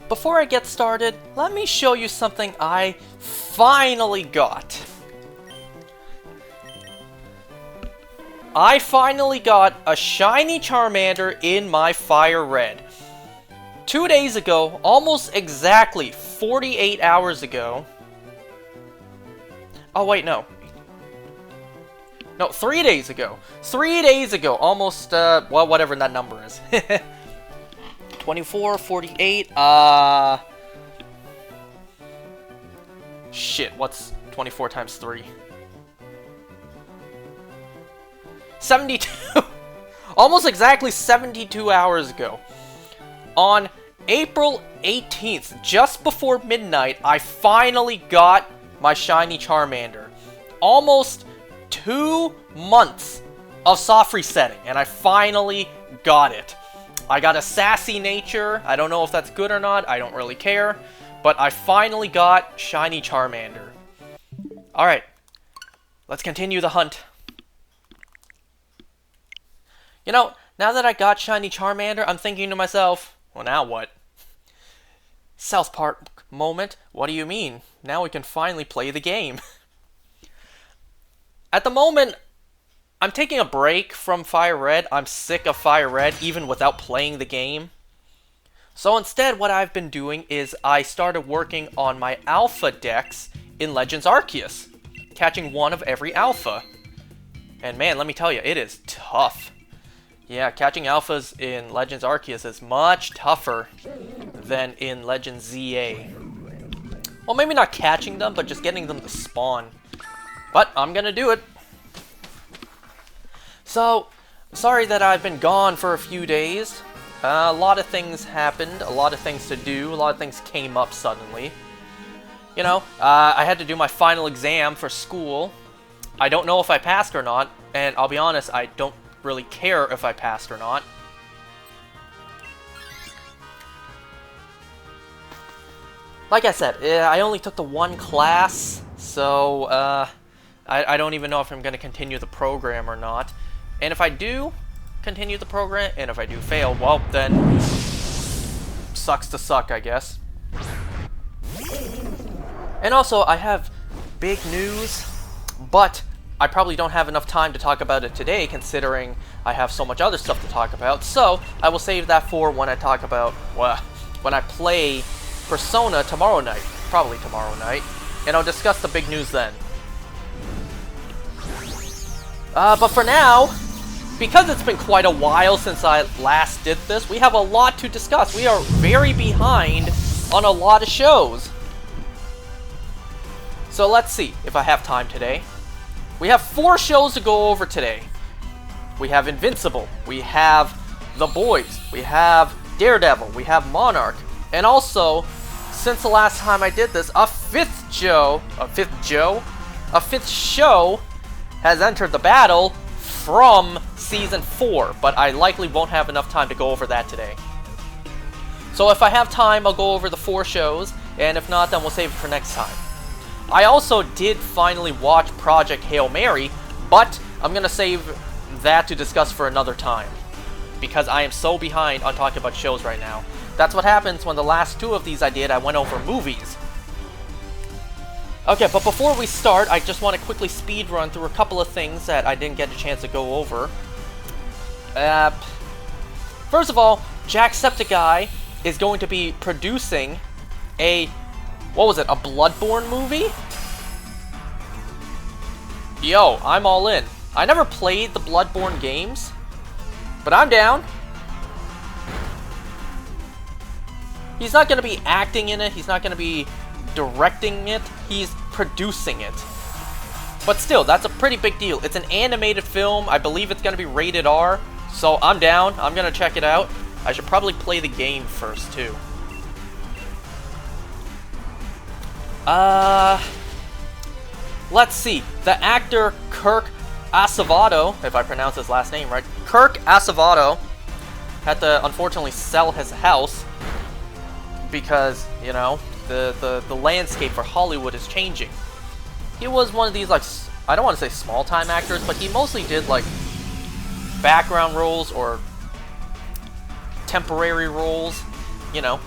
before I get started, let me show you something I finally got. I finally got a shiny Charmander in my Fire Red. 2 days ago, almost exactly 48 hours ago. Oh wait, no. No, 3 days ago. 3 days ago, almost, well, whatever that number is. 24, 48, shit, what's 24 times 3? 72! Almost exactly 72 hours ago. On April 18th, just before midnight, I finally got my shiny Charmander. Almost 2 months of soft resetting, and I finally got it. I got a sassy nature. I don't know if that's good or not. I don't really care. But I finally got shiny Charmander. Alright, let's continue the hunt. You know, now that I got shiny Charmander, I'm thinking to myself, well, now what? South Park moment. What do you mean? Now we can finally play the game. At the moment, I'm taking a break from Fire Red. I'm sick of Fire Red, even without playing the game. So instead, what I've been doing is I started working on my Alpha decks in Legends Arceus, catching one of every Alpha. And man, let me tell you, it is tough. Yeah, catching Alphas in Legends Arceus is much tougher than in Legends ZA. Well, maybe not catching them, but just getting them to spawn. But I'm gonna do it. So, sorry that I've been gone for a few days. A lot of things happened, a lot of things to do, a lot of things came up suddenly. You know, I had to do my final exam for school. I don't know if I passed or not, and I'll be honest, I don't really care if I passed or not. Like I said, I only took the one class, so I don't even know if I'm going to continue the program or not. And if I do continue the program, and if I do fail, well, then sucks to suck, I guess. And also, I have big news, but I probably don't have enough time to talk about it today, considering I have so much other stuff to talk about. So, I will save that for when I talk about, well, when I play Persona tomorrow night. Probably tomorrow night. And I'll discuss the big news then. But for now, because it's been quite a while since I last did this, we have a lot to discuss. We are very behind on a lot of shows. So let's see if I have time today. We have 4 shows to go over today. We have Invincible, we have The Boys, we have Daredevil, we have Monarch, and also, since the last time I did this, a fifth show has entered the battle from Season 4, but I likely won't have enough time to go over that today. So if I have time, I'll go over the 4 shows, and if not, then we'll save it for next time. I also did finally watch Project Hail Mary, but I'm going to save that to discuss for another time, because I am so behind on talking about shows right now. That's what happens when the last 2 of these I did, I went over movies. Okay, but before we start, I just want to quickly speed run through a couple of things that I didn't get a chance to go over. First of all, Jacksepticeye is going to be producing a, what was it, a Bloodborne movie? Yo, I'm all in. I never played the Bloodborne games, but I'm down. He's not going to be acting in it, he's not going to be directing it, he's producing it. But still, that's a pretty big deal. It's an animated film, I believe it's going to be rated R, so I'm down, I'm going to check it out. I should probably play the game first, too. Let's see. The actor Kirk Acevedo, if I pronounce his last name right, Kirk Acevedo had to unfortunately sell his house because, you know, the landscape for Hollywood is changing. He was one of these, like, I don't want to say small-time actors, but he mostly did, like, background roles or temporary roles, you know.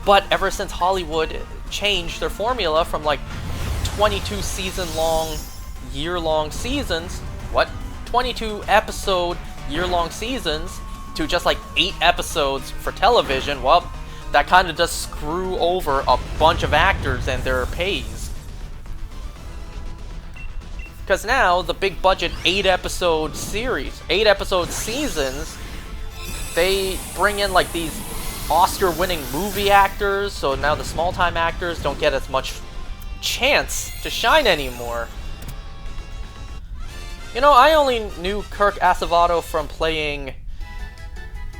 But ever since Hollywood changed their formula from like 22 season-long, year-long seasons, 22 episode, year-long seasons, to just like 8 episodes for television, well, that kind of does screw over a bunch of actors and their pays. Because now, the big budget 8-episode series, 8-episode seasons, they bring in like these Oscar-winning movie actors, so now the small-time actors don't get as much chance to shine anymore. You know, I only knew Kirk Acevedo from playing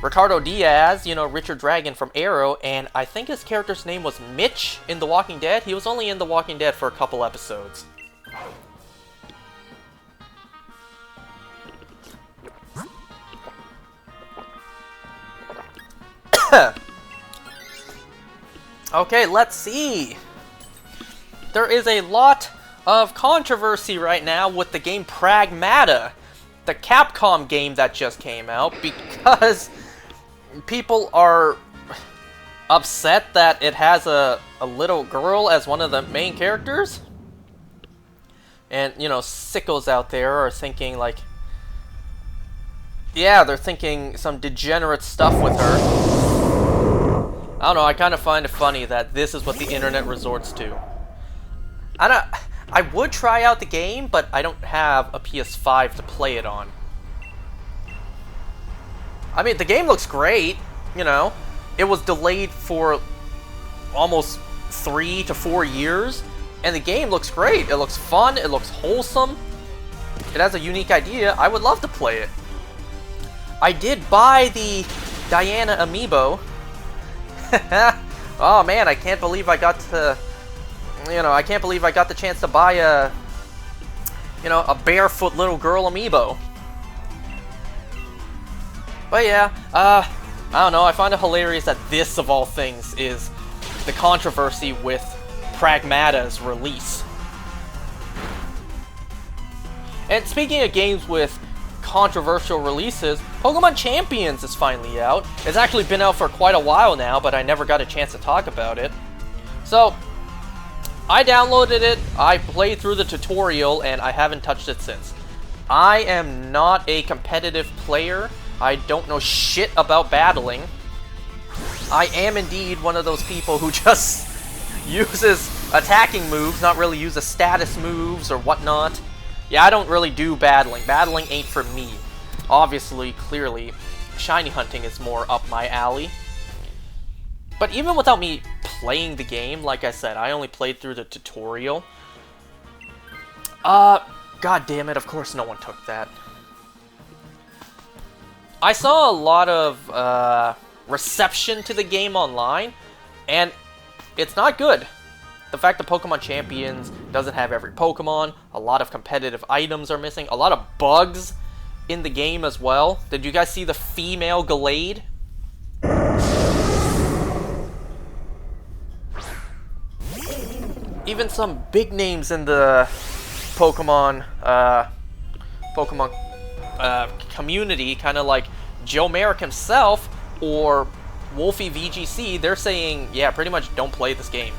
Ricardo Diaz, you know, Richard Dragon from Arrow, and I think his character's name was Mitch in The Walking Dead. He was only in The Walking Dead for a couple episodes. Okay, let's see. There is a lot of controversy right now with the game Pragmata, the Capcom game that just came out, because people are upset that it has a little girl as one of the main characters. And, you know, sickos out there are thinking, like, yeah, they're thinking some degenerate stuff with her. I don't know, I kind of find it funny that this is what the internet resorts to. I would try out the game, but I don't have a PS5 to play it on. I mean, the game looks great, you know. It was delayed for almost 3 to 4 years, and the game looks great. It looks fun, it looks wholesome. It has a unique idea. I would love to play it. I did buy the Diana amiibo. Oh man, I can't believe I got to, you know, I can't believe I got the chance to buy a, you know, a barefoot little girl amiibo. But yeah, I don't know, I find it hilarious that this, of all things, is the controversy with Pragmata's release. And speaking of games with controversial releases, Pokémon Champions is finally out. It's actually been out for quite a while now, but I never got a chance to talk about it. So, I downloaded it, I played through the tutorial, and I haven't touched it since. I am not a competitive player. I don't know shit about battling. I am indeed one of those people who just uses attacking moves, not really uses status moves or whatnot. Yeah, I don't really do battling. Battling ain't for me. Obviously, clearly, shiny hunting is more up my alley. But even without me playing the game, like I said, I only played through the tutorial. God damn it, of course no one took that. I saw a lot of reception to the game online, and it's not good. The fact that Pokemon Champions doesn't have every Pokemon, a lot of competitive items are missing, a lot of bugs in the game as well. Did you guys see the female Gallade? Even some big names in the Pokemon community, kind of like Joe Merrick himself or Wolfie VGC, they're saying, yeah, pretty much don't play this game.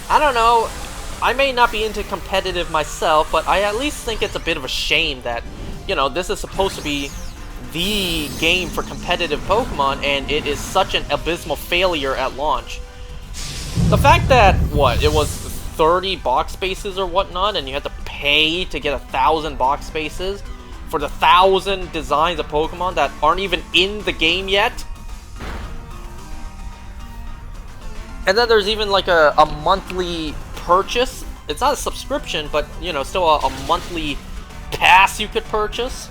I don't know, I may not be into competitive myself, but I at least think it's a bit of a shame that, you know, this is supposed to be the game for competitive Pokemon, and it is such an abysmal failure at launch. The fact that, what, it was 30 box spaces or whatnot, and you had to pay to get 1,000 box spaces for the 1,000 designs of Pokemon that aren't even in the game yet? And then there's even like a monthly purchase. It's not a subscription, but, you know, still a monthly pass you could purchase.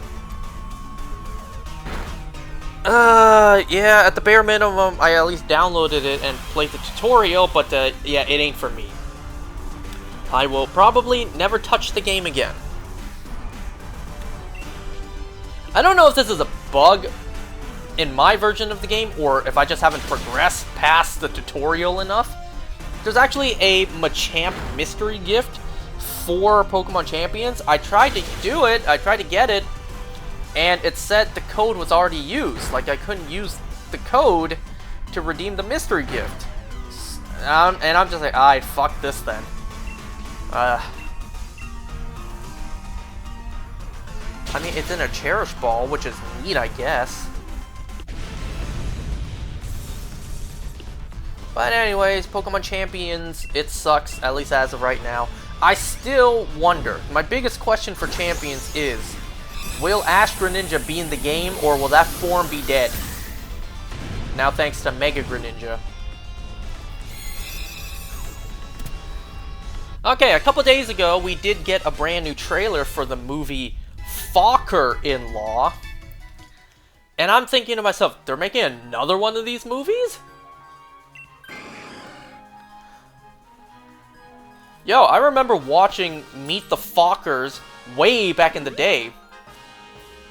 Yeah, at the bare minimum, I at least downloaded it and played the tutorial, but, yeah, it ain't for me. I will probably never touch the game again. I don't know if this is a bug in my version of the game, or if I just haven't progressed past the tutorial enough. There's actually a Machamp mystery gift for Pokemon Champions. I tried to do it, I tried to get it, and it said the code was already used. Like, I couldn't use the code to redeem the mystery gift. And I'm just like, alright, fuck this then. I mean, it's in a Cherish Ball, which is neat, I guess. But anyways, Pokemon Champions, it sucks, at least as of right now. I still wonder, my biggest question for Champions is, will Ash Greninja be in the game, or will that form be dead? Now thanks to Mega Greninja. Okay, a couple days ago, we did get a brand new trailer for the movie Fokker-in-Law. And I'm thinking to myself, they're making another one of these movies? Yo, I remember watching Meet the Fockers way back in the day.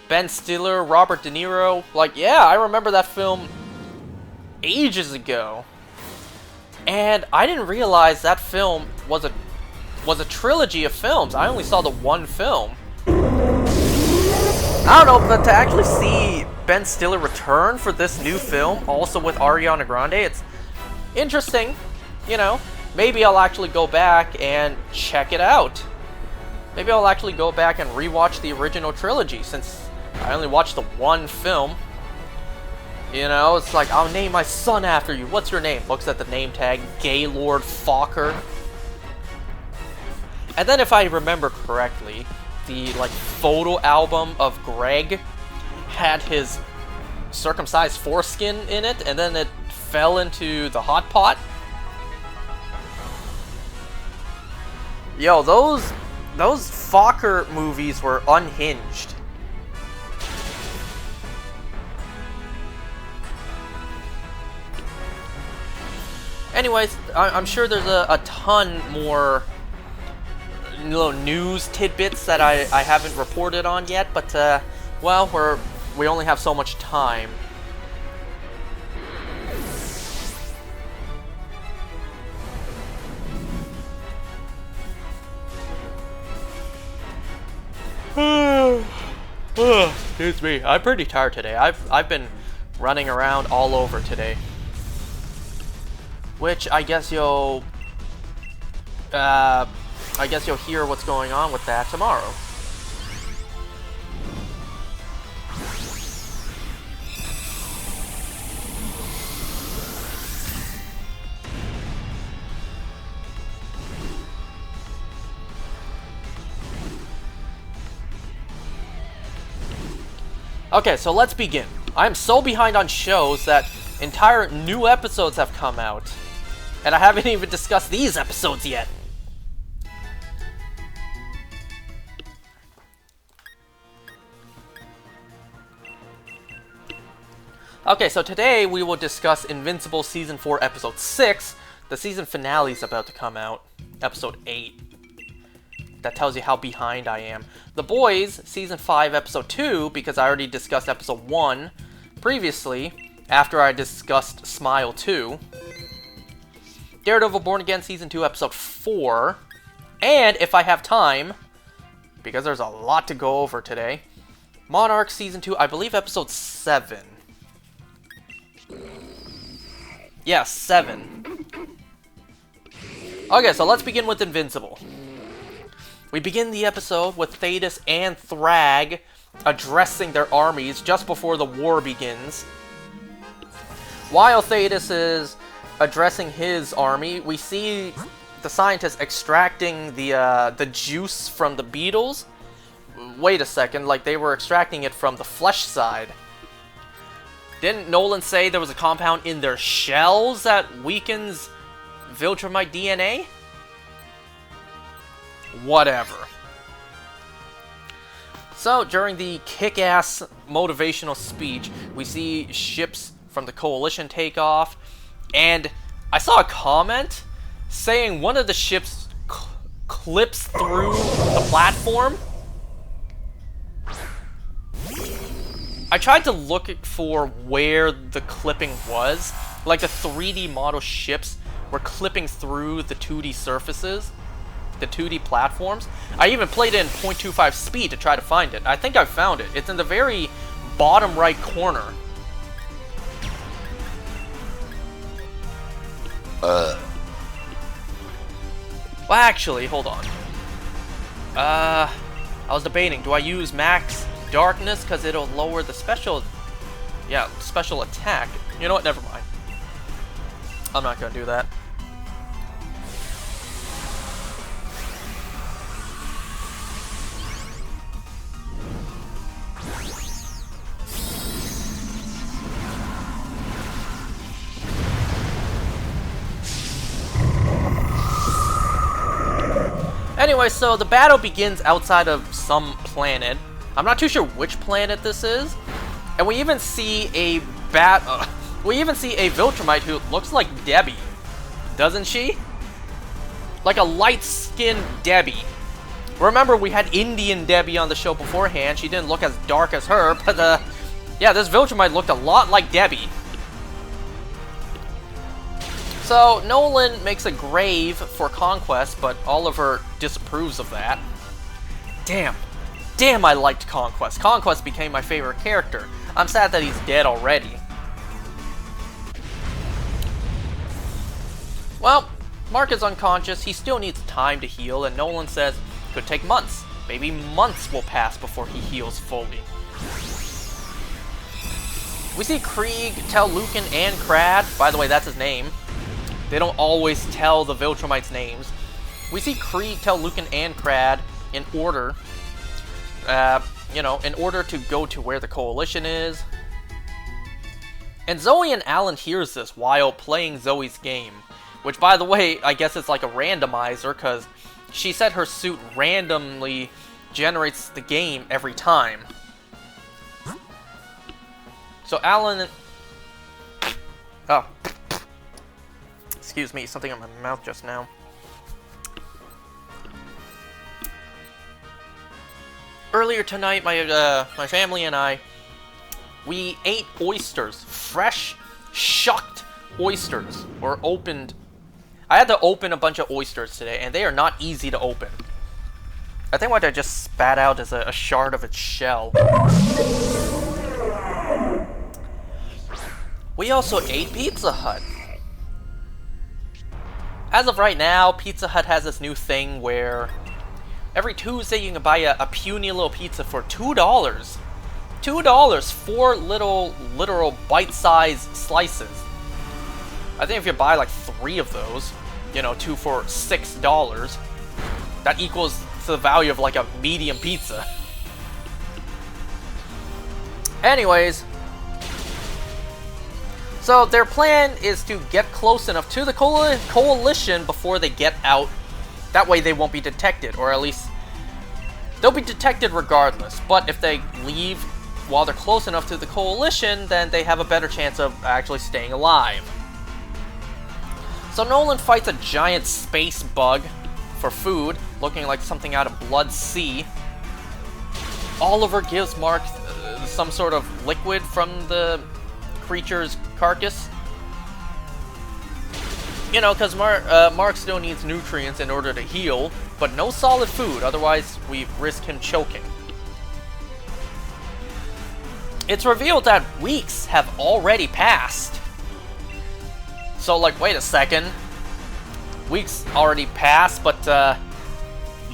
Ben Stiller, Robert De Niro. Like, yeah, I remember that film ages ago. And I didn't realize that film was a trilogy of films. I only saw the one film. I don't know, but to actually see Ben Stiller return for this new film, also with Ariana Grande, it's interesting, you know. Maybe I'll actually go back and check it out. Maybe I'll actually go back and rewatch the original trilogy, since I only watched the one film. You know, it's like, I'll name my son after you. What's your name? Looks at the name tag, Gaylord Fokker. And then if I remember correctly, the like photo album of Greg had his circumcised foreskin in it, and then it fell into the hot pot. Yo, those Fokker movies were unhinged. Anyways, I'm sure there's a ton more little news tidbits that I haven't reported on yet, but well, we only have so much time. Excuse me, I'm pretty tired today. I've been running around all over today, which I guess you'll hear what's going on with that tomorrow. Okay, so let's begin. I'm so behind on shows that entire new episodes have come out, and I haven't even discussed these episodes yet. Okay, so today we will discuss Invincible Season 4, Episode 6. The season finale is about to come out, Episode 8. That tells you how behind I am. The Boys, Season 5, Episode 2, because I already discussed Episode 1 previously, after I discussed Smile 2. Daredevil Born Again, Season 2, Episode 4. And, if I have time, because there's a lot to go over today, Monarch, Season 2, I believe Episode 7. Yeah, 7. Okay, so let's begin with Invincible. We begin the episode with Thetis and Thrag addressing their armies just before the war begins. While Thetis is addressing his army, we see the scientists extracting the juice from the beetles. Wait a second, like they were extracting it from the flesh side. Didn't Nolan say there was a compound in their shells that weakens Viltrumite DNA? Whatever. So, during the kick-ass motivational speech, we see ships from the Coalition take off, and I saw a comment saying one of the ships clips through the platform. I tried to look for where the clipping was. Like the 3D model ships were clipping through the 2D surfaces, the 2D platforms. I even played it in 0.25 speed to try to find it. I think I found it. It's in the very bottom right corner. Well, actually, hold on. I was debating, do I use max darkness because it'll lower the special attack? You know what, never mind. I'm not gonna do that. Anyway, so the battle begins outside of some planet. I'm not too sure which planet this is. And we even see a Viltrumite who looks like Debbie. Doesn't she? Like a light-skinned Debbie. Remember, we had Indian Debbie on the show beforehand. She didn't look as dark as her, but yeah, this Viltrumite looked a lot like Debbie. So, Nolan makes a grave for Conquest, but Oliver disapproves of that. Damn, I liked Conquest. Conquest became my favorite character. I'm sad that he's dead already. Well, Mark is unconscious, he still needs time to heal, and Nolan says it could take months. Maybe months will pass before he heals fully. We see Krieg tell Lucan and Crad, by the way, that's his name. They don't always tell the Viltrumites' names. We see Krieg tell Lucan and Crad in order, in order to go to where the Coalition is. And Zoe and Alan hears this while playing Zoe's game. Which, by the way, I guess it's like a randomizer, because she said her suit randomly generates the game every time. So Alan... Oh. Excuse me, something in my mouth just now. Earlier tonight, my family and I, we ate oysters. Fresh, shucked oysters. Or opened... I had to open a bunch of oysters today, and they are not easy to open. I think what I just spat out is a shard of its shell. We also ate Pizza Hut. As of right now, Pizza Hut has this new thing where every Tuesday you can buy a puny little pizza for $2. $2! 4 little, literal bite-sized slices. I think if you buy like 3 of those, 2 for $6, that equals to the value of like a medium pizza. Anyways, so their plan is to get close enough to the Coalition before they get out. That way they won't be detected, or at least they'll be detected regardless. But if they leave while they're close enough to the Coalition, then they have a better chance of actually staying alive. So Nolan fights a giant space bug for food, looking like something out of Blood Sea. Oliver gives Mark some sort of liquid from the creature's carcass. Because Mark still needs nutrients in order to heal, but no solid food, otherwise we risk him choking. It's revealed that weeks have already passed. So, wait a second. Weeks already passed, but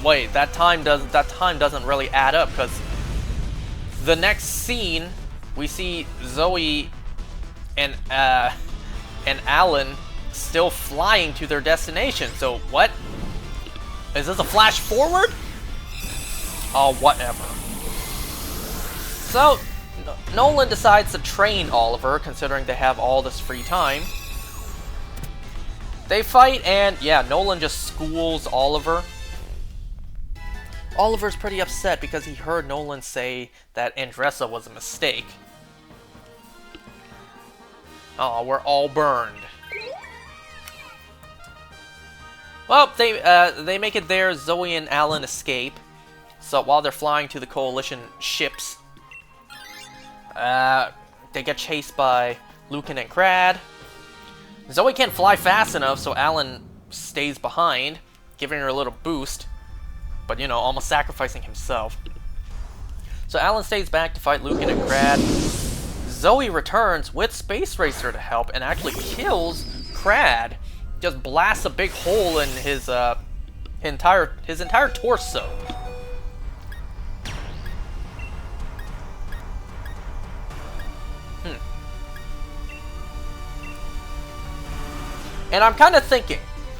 wait, that time doesn't really add up, because the next scene we see Zoe and Alan still flying to their destination. So what? Is this a flash forward? Oh, whatever. So Nolan decides to train Oliver, considering they have all this free time. They fight, and yeah, Nolan just schools Oliver. Oliver's pretty upset because he heard Nolan say that Andressa was a mistake. Oh, we're all burned. Well, they make it there. Zoe and Alan escape. So while they're flying to the Coalition ships, they get chased by Lucan and Crad. Zoe can't fly fast enough, so Alan stays behind, giving her a little boost, but almost sacrificing himself. So Alan stays back to fight Lucan and Crad. Zoe returns with Space Racer to help and actually kills Crad, just blasts a big hole in his entire torso. And I'm kind of thinking,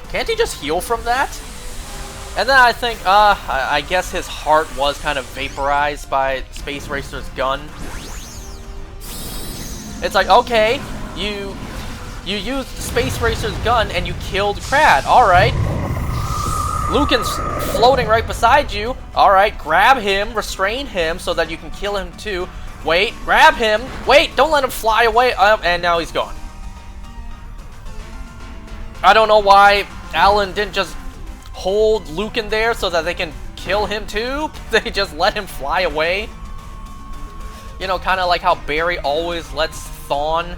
can't he just heal from that? And then I think, I guess his heart was kind of vaporized by Space Racer's gun. It's like, okay, you used Space Racer's gun and you killed Crad. Alright. Lucan's floating right beside you. Alright, grab him, restrain him so that you can kill him too. Wait, grab him. Wait, don't let him fly away. And now he's gone. I don't know why Alan didn't just hold Lucan there so that they can kill him too. They just let him fly away. You know, kind of like how Barry always lets Thawne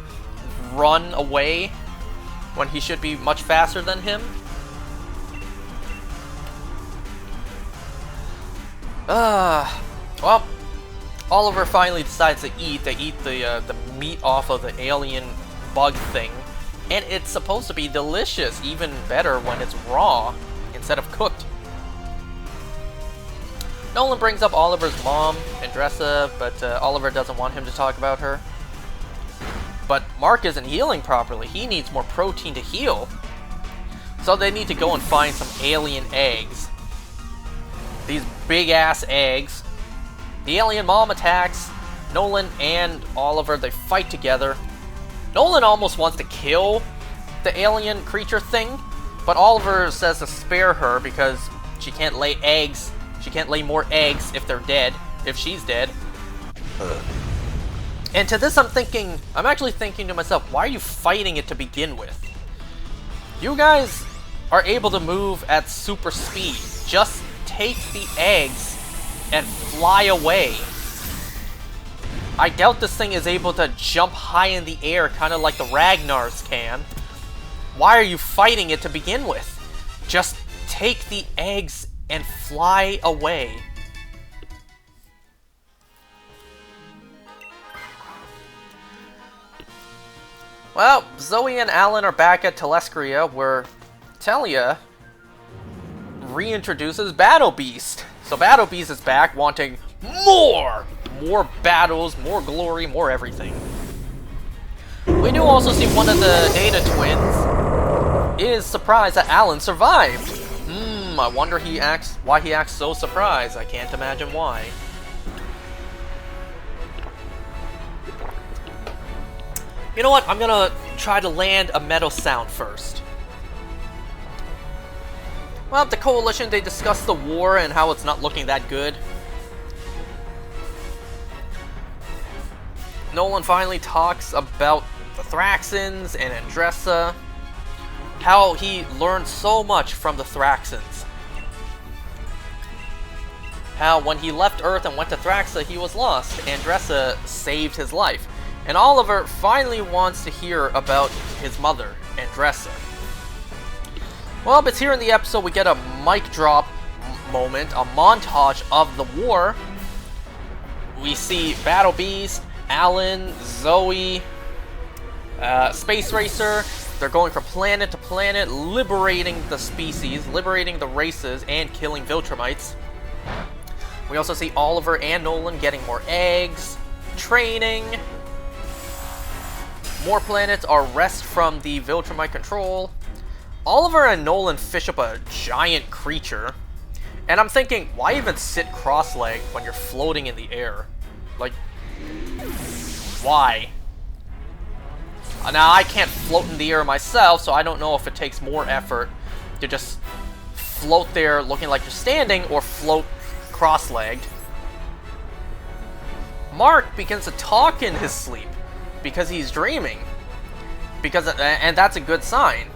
run away when he should be much faster than him. Well, Oliver finally decides to eat. They eat the meat off of the alien bug thing. And it's supposed to be delicious, even better when it's raw instead of cooked. Nolan brings up Oliver's mom, Andressa, but Oliver doesn't want him to talk about her. But Mark isn't healing properly. He needs more protein to heal. So they need to go and find some alien eggs. These big-ass eggs. The alien mom attacks. Nolan and Oliver, they fight together. Nolan almost wants to kill the alien creature thing, but Oliver says to spare her because she can't lay eggs. She can't lay more eggs if they're dead, if she's dead. And to this I'm actually thinking to myself, why are you fighting it to begin with? You guys are able to move at super speed. Just take the eggs and fly away. I doubt this thing is able to jump high in the air, kind of like the Ragnars can. Why are you fighting it to begin with? Just take the eggs and fly away. Well, Zoe and Alan are back at Telescria, where Telia reintroduces Battle Beast. So Battle Beast is back, wanting more! More battles, more glory, more everything. We do also see one of the Data twins is surprised that Alan survived. I wonder why he acts so surprised. I can't imagine why. You know what? I'm gonna try to land a metal sound first. Well, the Coalition, they discussed the war and how it's not looking that good. Nolan finally talks about the Thraxans and Andressa. How he learned so much from the Thraxans. How when he left Earth and went to Thraxa, he was lost. Andressa saved his life. And Oliver finally wants to hear about his mother, Andressa. Well, but here in the episode, we get a mic drop moment, a montage of the war. We see Battle Beast, Alan, Zoe, Space Racer. They're going from planet to planet, liberating the species, liberating the races, and killing Viltrumites. We also see Oliver and Nolan getting more eggs, training. More planets are wrested from the Viltrumite control. Oliver and Nolan fish up a giant creature. And I'm thinking, why even sit cross-legged when you're floating in the air? Like, why? Now, I can't float in the air myself, so I don't know if it takes more effort to just float there looking like you're standing or float cross-legged. Mark begins to talk in his sleep because he's dreaming. And that's a good sign.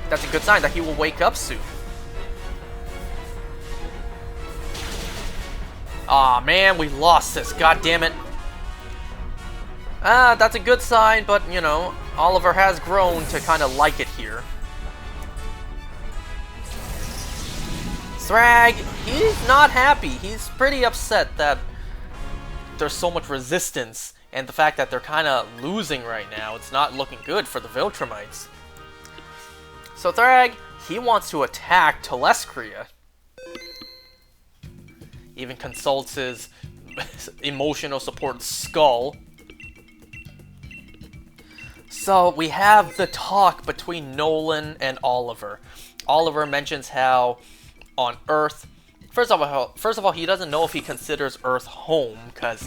That's a good sign that he will wake up soon. Aw, man, we lost this. God damn it. That's a good sign, but, you know, Oliver has grown to kind of like it here. Thrag, he's not happy. He's pretty upset that there's so much resistance, and the fact that they're kind of losing right now. It's not looking good for the Viltrumites. So Thrag, he wants to attack Telescria. Even consults his emotional support Skull. So we have the talk between Nolan and Oliver. Oliver mentions how on Earth, first of all, he doesn't know if he considers Earth home, cause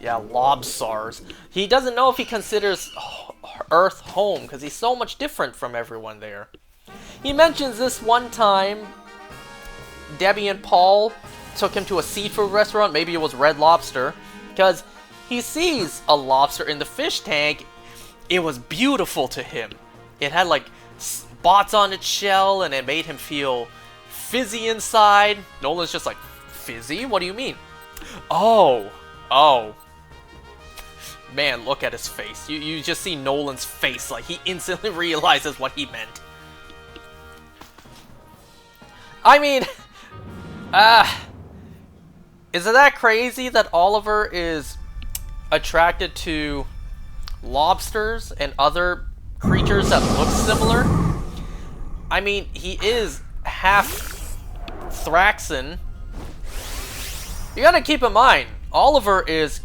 yeah, Lobsars. He doesn't know if he considers Earth home, cause he's so much different from everyone there. He mentions this one time, Debbie and Paul took him to a seafood restaurant, maybe it was Red Lobster, cause he sees a lobster in the fish tank. It was beautiful to him. It had like spots on its shell and it made him feel fizzy inside. Nolan's just like, fizzy? What do you mean? Oh. Man, look at his face. You just see Nolan's face, like he instantly realizes what he meant. I mean, is it that crazy that Oliver is attracted to lobsters and other creatures that look similar? I mean, he is half Thraxan. You gotta keep in mind, Oliver is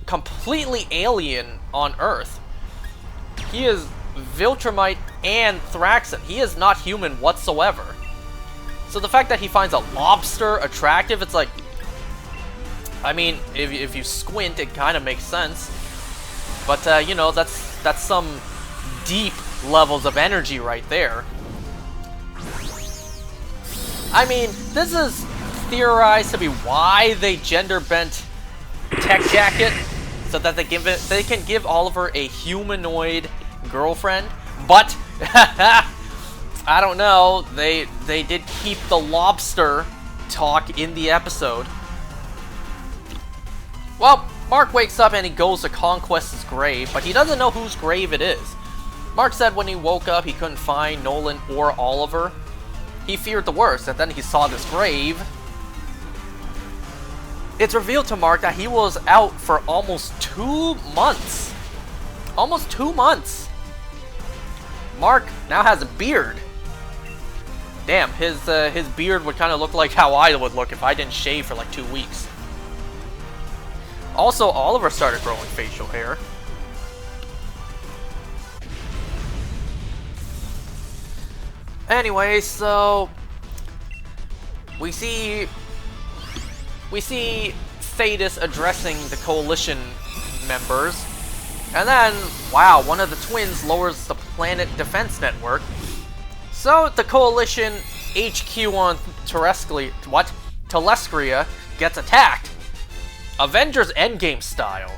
completely alien on Earth. He is Viltrumite and Thraxan. He is not human whatsoever. So the fact that he finds a lobster attractive, it's like, I mean, if you squint, it kind of makes sense. But, you know, that's some deep levels of energy right there. I mean, this is theorized to be why they gender-bent Tech Jacket, so that they can give Oliver a humanoid girlfriend. But, I don't know, they did keep the lobster talk in the episode. Well, Mark wakes up and he goes to Conquest's grave, but he doesn't know whose grave it is. Mark said when he woke up he couldn't find Nolan or Oliver. He feared the worst, and then he saw this grave. It's revealed to Mark that he was out for almost 2 months. Almost 2 months. Mark now has a beard. Damn, his beard would kind of look like how I would look if I didn't shave for like 2 weeks. Also, Oliver started growing facial hair. Anyway, so we see Thetis addressing the Coalition members, and then, wow, one of the twins lowers the planet defense network. So the Coalition HQ on Telescria gets attacked. Avengers Endgame style.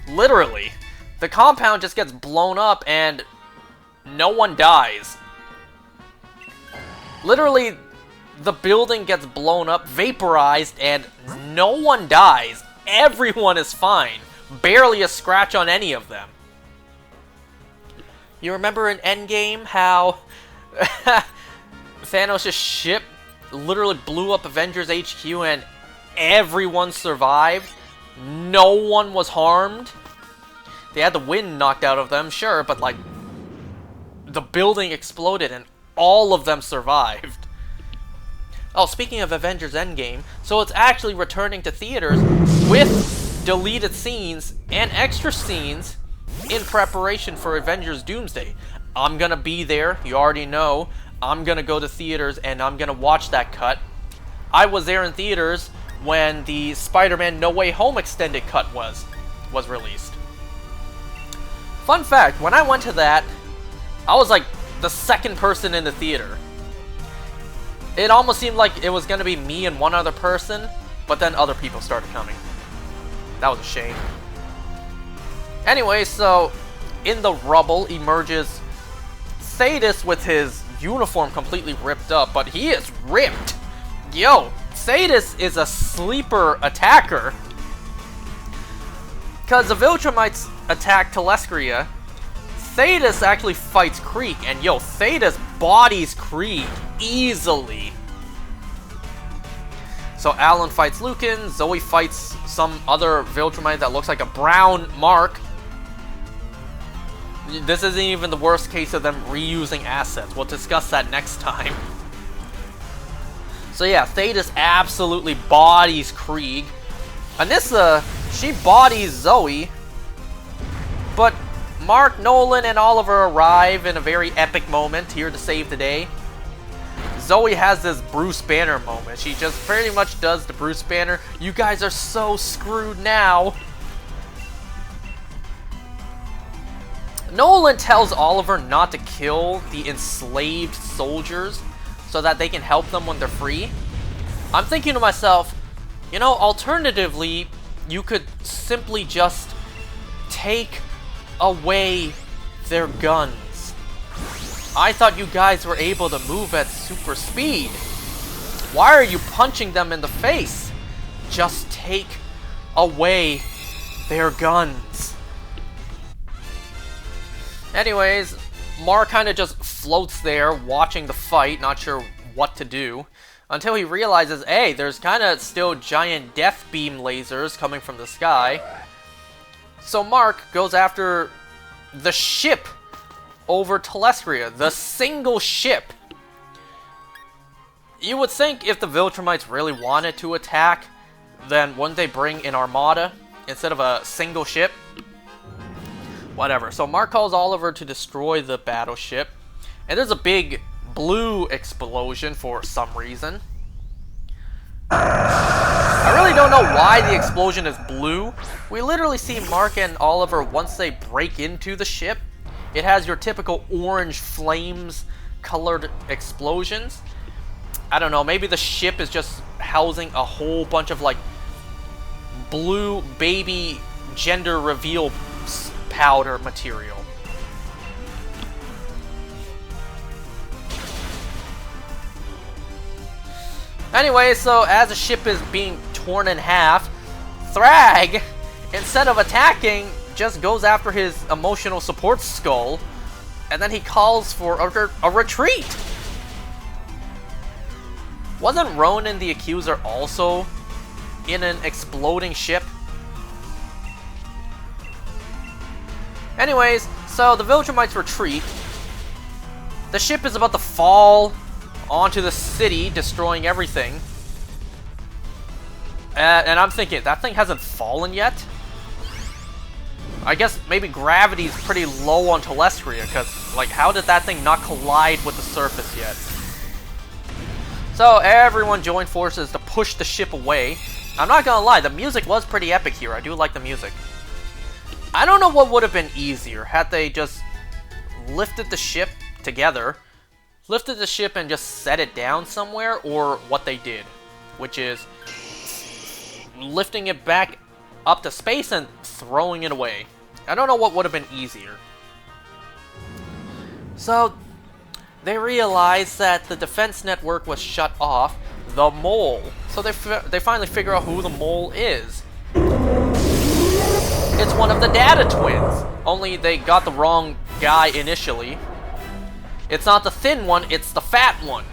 Literally. The compound just gets blown up and no one dies. Literally, the building gets blown up, vaporized, and no one dies. Everyone is fine. Barely a scratch on any of them. You remember in Endgame how Thanos' ship literally blew up Avengers HQ and everyone survived? No one was harmed? They had the wind knocked out of them, sure, but like, the building exploded and all of them survived. Oh, speaking of Avengers Endgame, so it's actually returning to theaters with deleted scenes and extra scenes in preparation for Avengers Doomsday. I'm gonna be there, you already know. I'm gonna go to theaters and I'm gonna watch that cut. I was there in theaters when the Spider-Man No Way Home extended cut was released. Fun fact, when I went to that, I was like the second person in the theater. It almost seemed like it was gonna be me and one other person, but then other people started coming. That was a shame. Anyway, so in the rubble emerges Thetis with his uniform completely ripped up, but he is ripped. Yo, Thetis is a sleeper attacker. Because the Viltrumites attack Telescria, Thetis actually fights Creek, and yo, Thetis bodies Creek easily. So Alan fights Lucan, Zoe fights some other Viltrumite that looks like a brown Mark. This isn't even the worst case of them reusing assets. We'll discuss that next time. So yeah, Thetis absolutely bodies Krieg. Anissa, she bodies Zoe. But Mark, Nolan, and Oliver arrive in a very epic moment here to save the day. Zoe has this Bruce Banner moment. She just pretty much does the Bruce Banner. You guys are so screwed now. Nolan tells Oliver not to kill the enslaved soldiers so that they can help them when they're free. I'm thinking to myself, you know, alternatively, you could simply just take away their guns. I thought you guys were able to move at super speed. Why are you punching them in the face? Just take away their guns. Anyways, Mark kind of just floats there watching the fight, not sure what to do, until he realizes, hey, there's kind of still giant death beam lasers coming from the sky. So Mark goes after the ship over Telestria, the single ship. You would think if the Viltrumites really wanted to attack, then wouldn't they bring an armada instead of a single ship? Whatever. So Mark calls Oliver to destroy the battleship, and there's a big blue explosion for some reason. I really don't know why the explosion is blue. We literally see Mark and Oliver once they break into the ship. It has your typical orange flames colored explosions. I don't know, maybe the ship is just housing a whole bunch of like blue baby gender reveal powder material. Anyway, so as the ship is being torn in half, Thrag, instead of attacking, just goes after his emotional support skull, and then he calls for a retreat. Wasn't Ronan the Accuser also in an exploding ship? Anyways, so the Viltrumites retreat. The ship is about to fall onto the city, destroying everything. And I'm thinking, that thing hasn't fallen yet? I guess maybe gravity's pretty low on Telestria, because, like, how did that thing not collide with the surface yet? So, everyone joined forces to push the ship away. I'm not gonna lie, the music was pretty epic here. I do like the music. I don't know what would have been easier, had they just lifted the ship together, lifted the ship and just set it down somewhere, or what they did, which is lifting it back up to space and throwing it away. I don't know what would have been easier. So, they realized that the defense network was shut off, the mole. So they finally figure out who the mole is. It's one of the data twins, only they got the wrong guy initially. It's not the thin one, it's the fat one.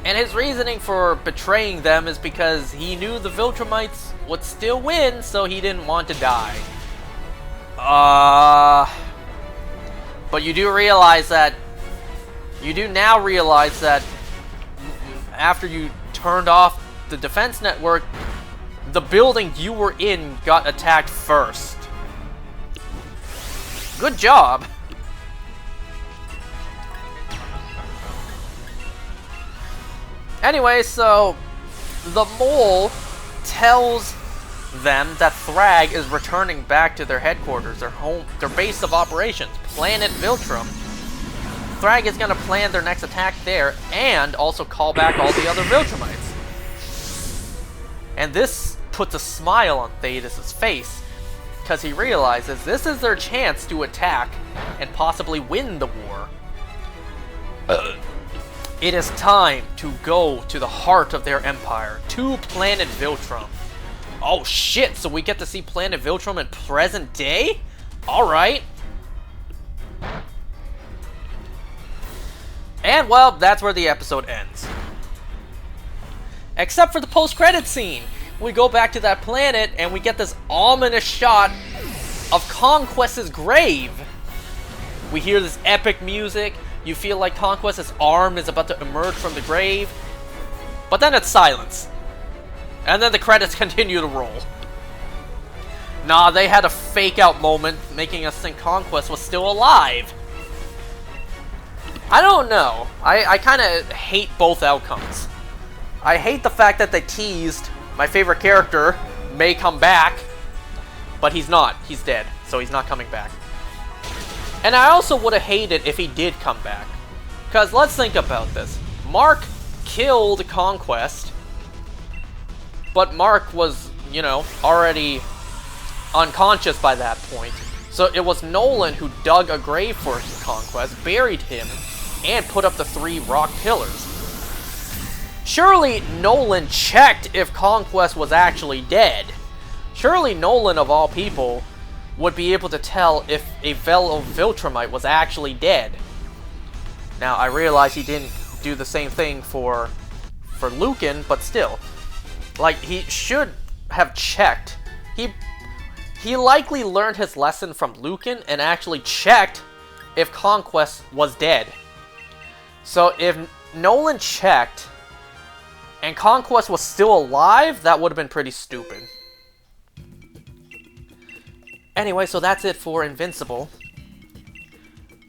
And his reasoning for betraying them is because he knew the Viltrumites would still win, so he didn't want to die. But you do now realize that after you turned off the defense network, the building you were in got attacked first. Good job. Anyway, so the mole tells them that Thrag is returning back to their headquarters, their home, their base of operations, Planet Viltrum. Thrag is going to plan their next attack there and also call back all the other Viltrumites. And this puts a smile on Thetis' face, because he realizes this is their chance to attack and possibly win the war. It is time to go to the heart of their empire, to Planet Viltrum. Oh shit, so we get to see Planet Viltrum in present day? Alright. And well, that's where the episode ends. Except for the post-credit scene. We go back to that planet and we get this ominous shot of Conquest's grave. We hear this epic music. You feel like Conquest's arm is about to emerge from the grave. But then it's silence. And then the credits continue to roll. Nah, they had a fake out moment, making us think Conquest was still alive. I don't know. I kind of hate both outcomes. I hate the fact that they teased my favorite character may come back, but he's not. He's dead, so he's not coming back. And I also would have hated if he did come back. Because let's think about this. Mark killed Conquest, but Mark was, you know, already unconscious by that point. So it was Nolan who dug a grave for Conquest, buried him, and put up the 3 rock pillars. Surely Nolan checked if Conquest was actually dead. Surely Nolan, of all people, would be able to tell if a fellow Viltrumite was actually dead. Now, I realize he didn't do the same thing for Lucan, but still. Like, he should have checked. He likely learned his lesson from Lucan and actually checked if Conquest was dead. So if Nolan checked and Conquest was still alive, that would have been pretty stupid. Anyway, so that's it for Invincible.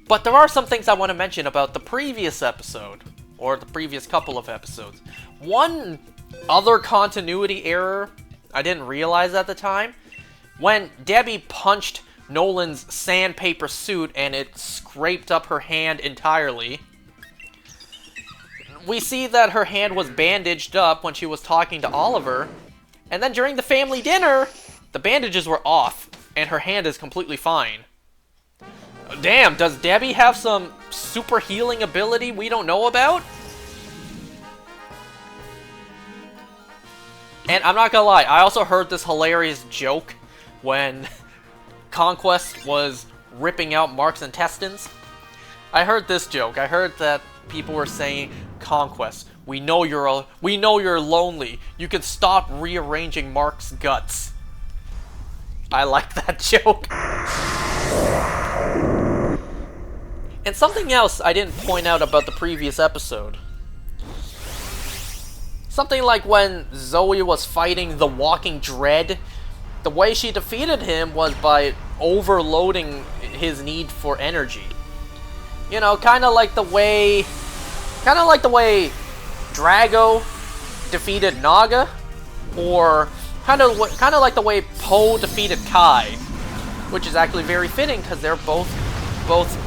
But there are some things I want to mention about the previous episode, or the previous couple of episodes. One other continuity error I didn't realize at the time, when Debbie punched Nolan's sandpaper suit and it scraped up her hand entirely, we see that her hand was bandaged up when she was talking to Oliver, and then during the family dinner, the bandages were off, and her hand is completely fine. Damn, does Debbie have some super healing ability we don't know about? And I'm not gonna lie, I also heard this hilarious joke when Conquest was ripping out Mark's intestines. I heard this joke. I heard that people were saying, Conquest, we know you're lonely. You can stop rearranging Mark's guts. I like that joke. And something else I didn't point out about the previous episode. Something like when Zoe was fighting the Walking Dread, the way she defeated him was by overloading his need for energy. You know, kind of like the way Drago defeated Naga, or kind of like the way Poe defeated Kai, which is actually very fitting because they're both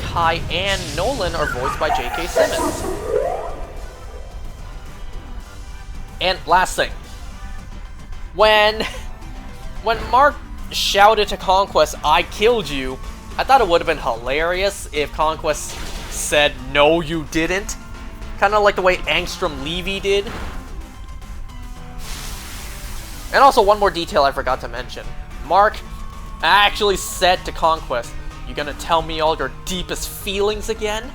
Kai and Nolan are voiced by J.K. Simmons. And last thing, when Mark shouted to Conquest, "I killed you," I thought it would have been hilarious if Conquest said, "No, you didn't." Kind of like the way Angstrom Levy did. And also one more detail I forgot to mention. Mark actually said to Conquest, "You gonna tell me all your deepest feelings again?"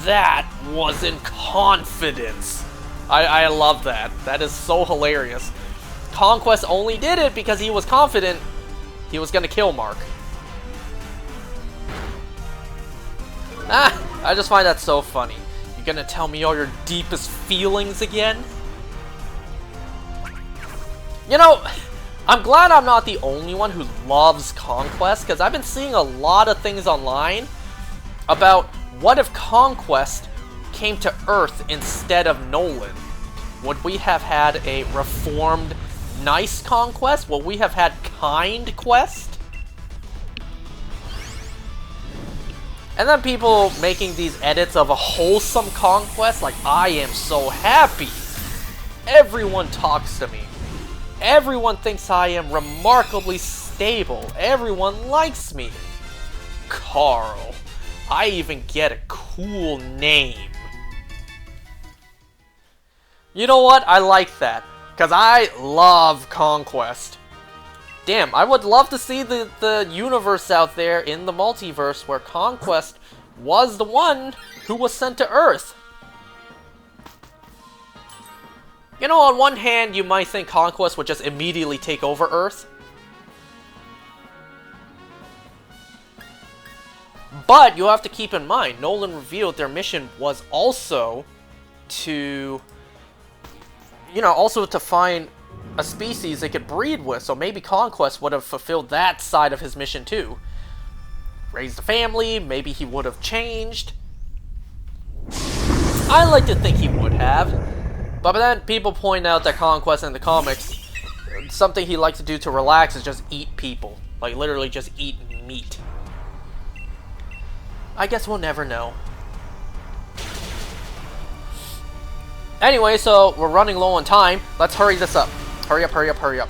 That was in confidence. I love that. That is so hilarious. Conquest only did it because he was confident he was gonna kill Mark. I just find that so funny. You gonna tell me all your deepest feelings again? You know, I'm glad I'm not the only one who loves Conquest, because I've been seeing a lot of things online about what if Conquest came to Earth instead of Nolan. Would we have had a reformed, nice Conquest? Would we have had kind Quest? And then people making these edits of a wholesome Conquest, like, I am so happy. Everyone talks to me. Everyone thinks I am remarkably stable. Everyone likes me. Carl. I even get a cool name. You know what? I like that. Because I love Conquest. Damn, I would love to see the universe out there in the multiverse where Conquest was the one who was sent to Earth. You know, on one hand, you might think Conquest would just immediately take over Earth. But you have to keep in mind, Nolan revealed their mission was also to, also to find a species they could breed with. So maybe Conquest would have fulfilled that side of his mission too. Raised a family, maybe he would have changed. I like to think he would have. But then people point out that Conquest in the comics, something he likes to do to relax is just eat people. Like literally just eat meat. I guess we'll never know. Anyway, so we're running low on time. Let's hurry this up. Hurry up, hurry up, hurry up.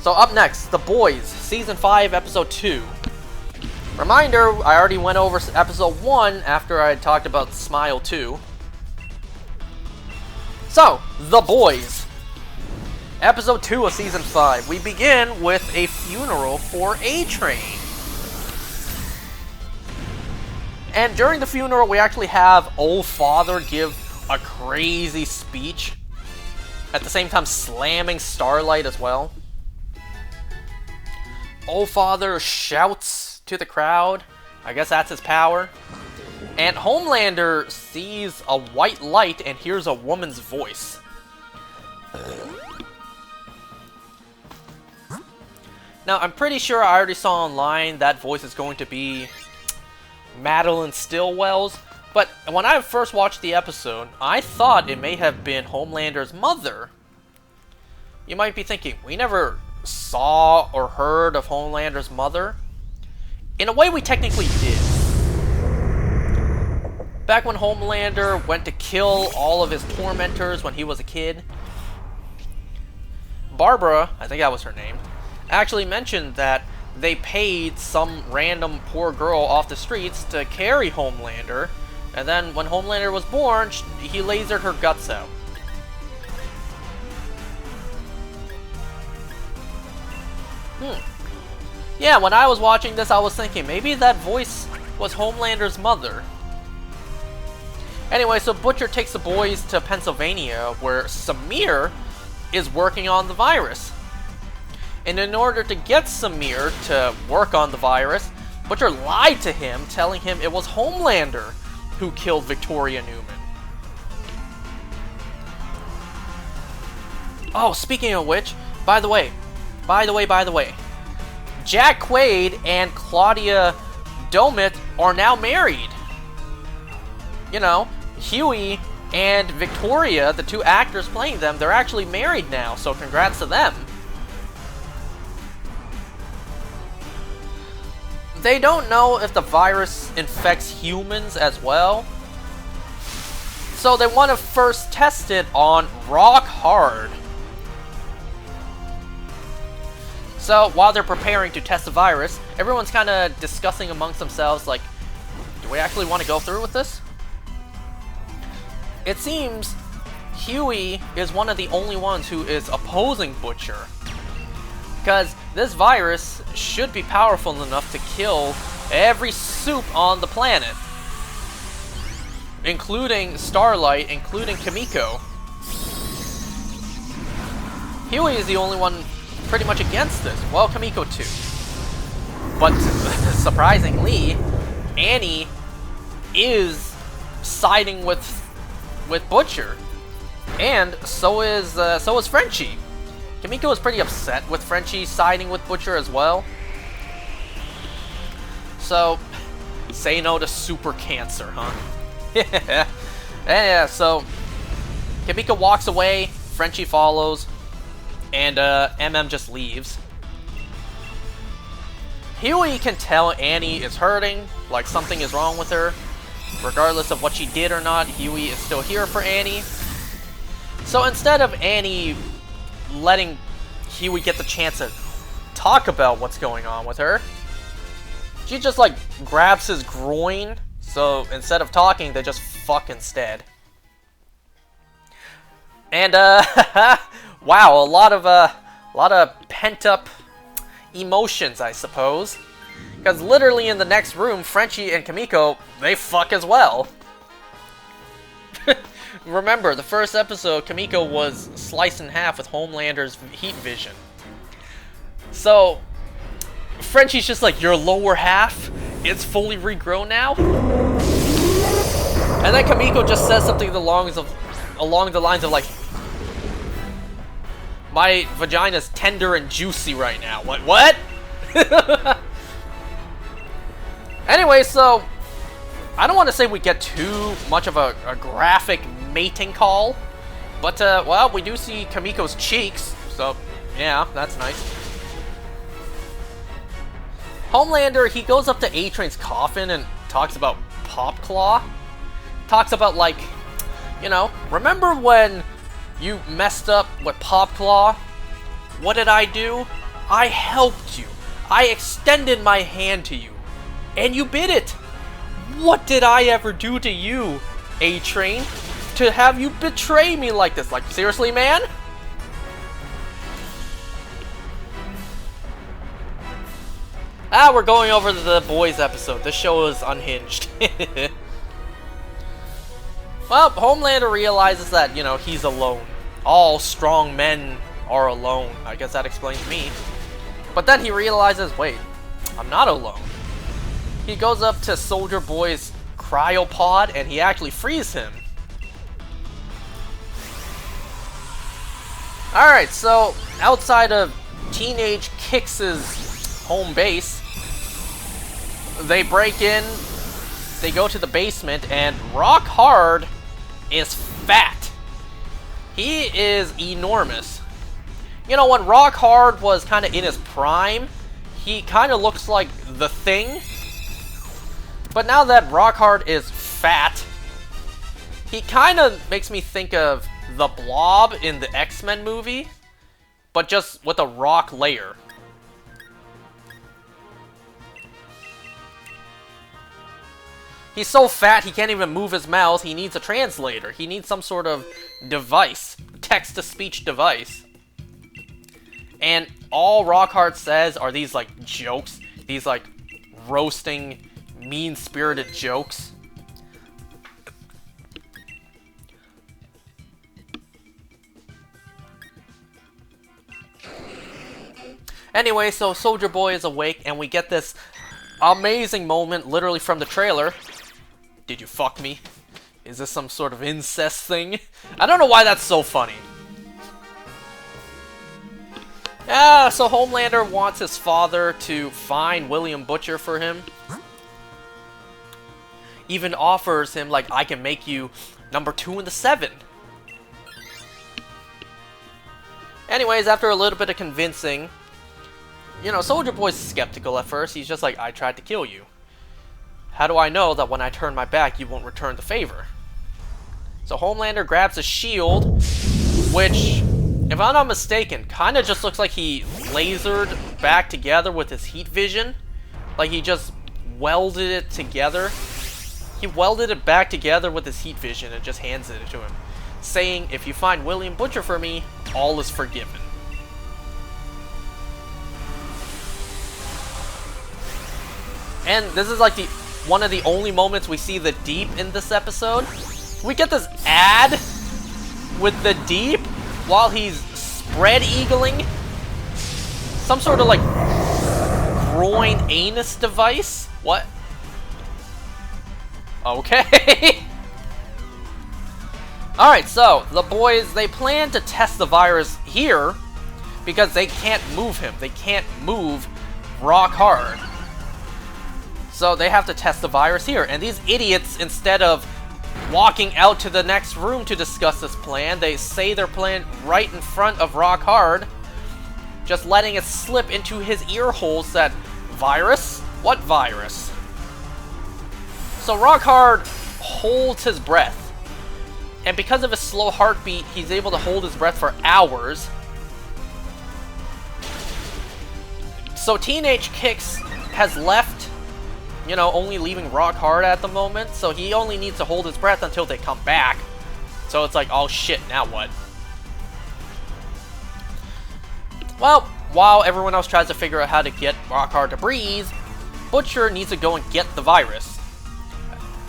So up next, The Boys, Season 5, Episode 2. Reminder, I already went over Episode 1 after I had talked about Smile 2. So, The Boys. Episode 2 of Season 5. We begin with a funeral for Heatran. And during the funeral, we actually have Old Father give a crazy speech. At the same time, slamming Starlight as well. Old Father shouts to the crowd. I guess that's his power. And Homelander sees a white light and hears a woman's voice. Now, I'm pretty sure I already saw online that voice is going to be Madeline Stillwell's, but when I first watched the episode, I thought it may have been Homelander's mother. You might be thinking, we never saw or heard of Homelander's mother. In a way, we technically did. Back when Homelander went to kill all of his tormentors when he was a kid, Barbara, I think that was her name, actually mentioned that they paid some random poor girl off the streets to carry Homelander, and then when Homelander was born, he lasered her guts out. Yeah, when I was watching this, I was thinking, maybe that voice was Homelander's mother. Anyway, so Butcher takes the boys to Pennsylvania, where Samir is working on the virus. And in order to get Samir to work on the virus, Butcher lied to him, telling him it was Homelander who killed Victoria Newman. Oh, speaking of which, by the way, Jack Quaid and Claudia Domit are now married. You know, Huey and Victoria, the two actors playing them, they're actually married now, so congrats to them. They don't know if the virus infects humans as well, so they want to first test it on Rock Hard. So while they're preparing to test the virus, everyone's kind of discussing amongst themselves, like, do we actually want to go through with this? It seems Huey is one of the only ones who is opposing Butcher, because this virus should be powerful enough to kill every soup on the planet, including Starlight, including Kimiko. Huey is the only one pretty much against this. Well, Kimiko too. But surprisingly, Annie is siding with Butcher, and so is Frenchie. Kimiko is pretty upset with Frenchie siding with Butcher as well. So, say no to super cancer, huh? Yeah, so Kimiko walks away, Frenchie follows, and MM just leaves. Huey can tell Annie is hurting, like something is wrong with her. Regardless of what she did or not, Huey is still here for Annie. So instead of Annie letting Huey get the chance to talk about what's going on with her, she just like grabs his groin. So instead of talking, they just fuck instead. And wow, a lot of pent up emotions, I suppose. Because literally in the next room, Frenchie and Kimiko, they fuck as well. Remember, the first episode, Kimiko was sliced in half with Homelander's heat vision. So, Frenchie's just like, your lower half? it's fully regrown now? And then Kamiko just says something along the lines of like, my vagina's tender and juicy right now. What? Anyway, so I don't want to say we get too much of a graphic mating call, but well, we do see Kamiko's cheeks, so yeah, that's nice. Homelander, he goes up to Heatran's coffin and talks about Pop Claw. Talks about, like, you know, remember when you messed up with Pop Claw? What did I do? I helped you. I extended my hand to you. And you bit it. What did I ever do to you, Heatran, to have you betray me like this? Like, seriously, man? Ah, we're going over the boys episode. This show is unhinged. Well, Homelander realizes that, you know, he's alone. All strong men are alone. I guess that explains me. But then he realizes, wait, I'm not alone. He goes up to Soldier Boy's cryopod and he actually frees him. Alright, so outside of Teenage Kix's home base, they break in, they go to the basement, and Rock Hard is fat. He is enormous. You know, when Rock Hard was kind of in his prime, he kind of looks like the Thing. But now that Rock Hard is fat, he kind of makes me think of the Blob in the X-Men movie, but just with a rock layer. He's so fat he can't even move his mouth. He needs a translator. He needs some sort of device, text-to-speech device. And all Rockhart says are these, like, jokes. These, like, roasting, mean-spirited jokes. Anyway, so Soldier Boy is awake, and we get this amazing moment, literally from the trailer. Did you fuck me? Is this some sort of incest thing? I don't know why that's so funny. Yeah, so Homelander wants his father to find William Butcher for him. Even offers him, like, I can make you number 2 in the 7. Anyways, after a little bit of convincing, you know, Soldier Boy's skeptical at first. He's just like, I tried to kill you. How do I know that when I turn my back, you won't return the favor? So Homelander grabs a shield, which, if I'm not mistaken, kind of just looks like he lasered back together with his heat vision. Like he just welded it together. He welded it back together with his heat vision and just hands it to him, saying, if you find William Butcher for me, all is forgiven. And this is like one of the only moments we see the Deep in this episode. We get this ad with the Deep while he's spread eagling some sort of like groin anus device. What? Okay. Alright, so the boys, they plan to test the virus here because they can't move him. They can't move Rock Hard. So they have to test the virus here. And these idiots, instead of walking out to the next room to discuss this plan, they say their plan right in front of Rock Hard, just letting it slip into his ear holes that, virus? What virus? So Rock Hard holds his breath. And because of his slow heartbeat, he's able to hold his breath for hours. So Teenage Kix has left, you know, only leaving Rock Hard at the moment, so he only needs to hold his breath until they come back. So it's like, oh shit, now what? Well, while everyone else tries to figure out how to get Rock Hard to breathe, Butcher needs to go and get the virus.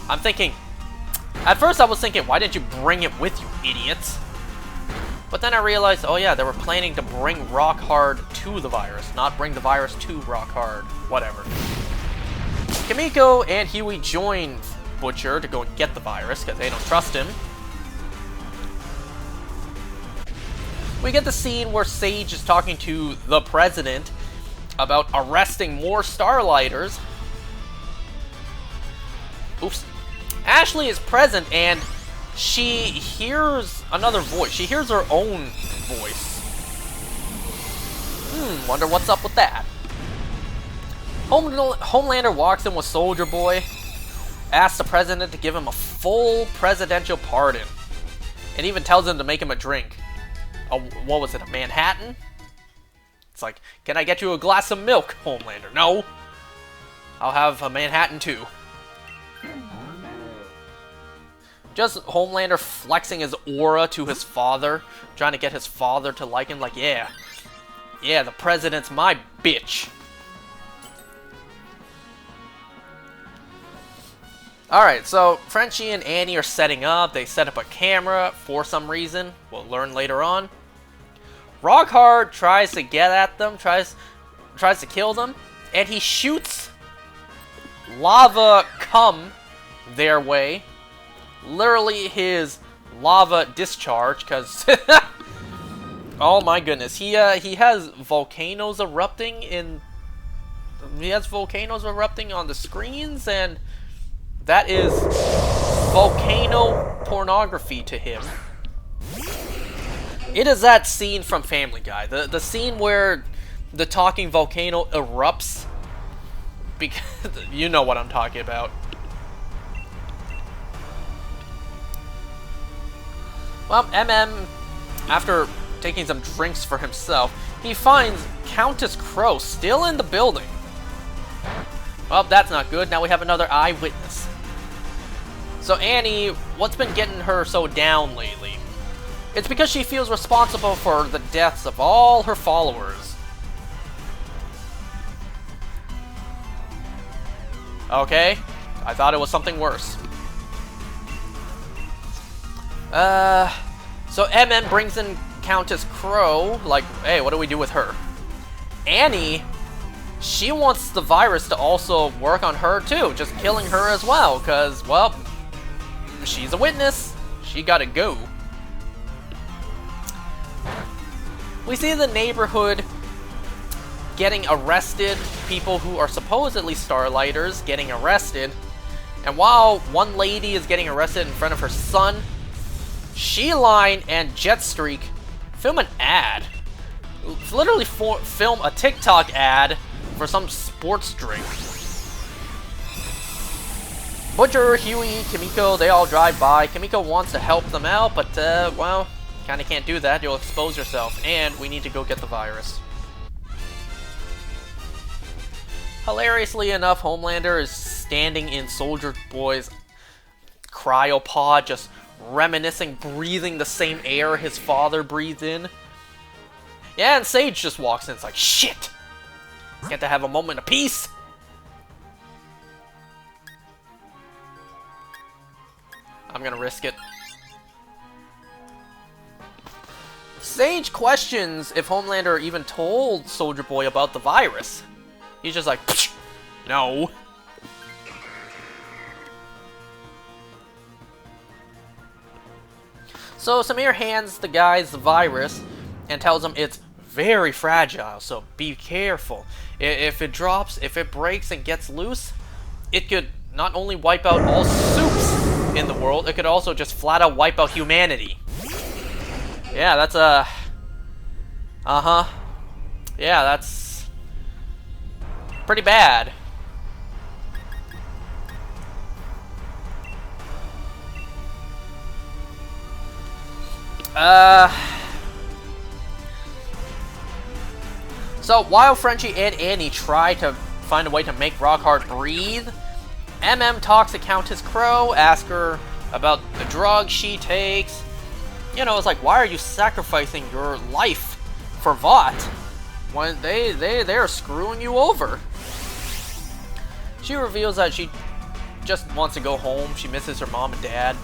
I'm thinking, at first I was thinking, why didn't you bring it with you, idiots? But then I realized, oh yeah, they were planning to bring Rock Hard to the virus, not bring the virus to Rock Hard. Whatever. Kimiko and Huey join Butcher to go and get the virus because they don't trust him. We get the scene where Sage is talking to the president about arresting more Starlighters. Oops. Ashley is present and she hears another voice. She hears her own voice. Wonder what's up with that. Homelander walks in with Soldier Boy, asks the president to give him a full presidential pardon, and even tells him to make him a drink. What was it, a Manhattan? It's like, can I get you a glass of milk, Homelander? No. I'll have a Manhattan too. Just Homelander flexing his aura to his father, trying to get his father to like him, like, yeah, the president's my bitch. Alright, so Frenchie and Annie are setting up. They set up a camera for some reason. We'll learn later on. Rockhard tries to get at them, tries to kill them, and he shoots lava cum their way. Literally his lava discharge, because oh my goodness, he has volcanoes erupting on the screens, and that is volcano pornography to him. It is that scene from Family Guy, the scene where the talking volcano erupts, because you know what I'm talking about. Well, MM, after taking some drinks for himself, he finds Countess Crow still in the building. Well, that's not good. Now we have another eyewitness. So Annie, what's been getting her so down lately? It's because she feels responsible for the deaths of all her followers. Okay, I thought it was something worse. So MM brings in Countess Crow, like, hey, what do we do with her? Annie, she wants the virus to also work on her too, just killing her as well, because, well, she's a witness. She gotta go. We see the neighborhood getting arrested, people who are supposedly Starlighters getting arrested, and while one lady is getting arrested in front of her son, She-Line and Jetstreak film an ad. Literally film a TikTok ad for some sports drink. Butcher, Huey, Kimiko, they all drive by. Kimiko wants to help them out, but, well, kinda can't do that. You'll expose yourself, and we need to go get the virus. Hilariously enough, Homelander is standing in Soldier Boy's cryopod, just reminiscing, breathing the same air his father breathed in. Yeah, and Sage just walks in. It's like, shit! Get to have a moment of peace! I'm gonna risk it. Sage questions if Homelander even told Soldier Boy about the virus. He's just like, psh, no. So Samir hands the guys the virus and tells them it's very fragile, so be careful. If it drops, if it breaks and gets loose, it could not only wipe out all soups in the world, it could also just flat out wipe out humanity. Yeah, that's a... Yeah, that's... pretty bad. So, while Frenchie and Annie try to find a way to make Rockhard breathe, MM talks to Countess Crow, asks her about the drugs she takes. You know, it's like, why are you sacrificing your life for Vought when they're screwing you over? She reveals that she just wants to go home. She misses her mom and dad.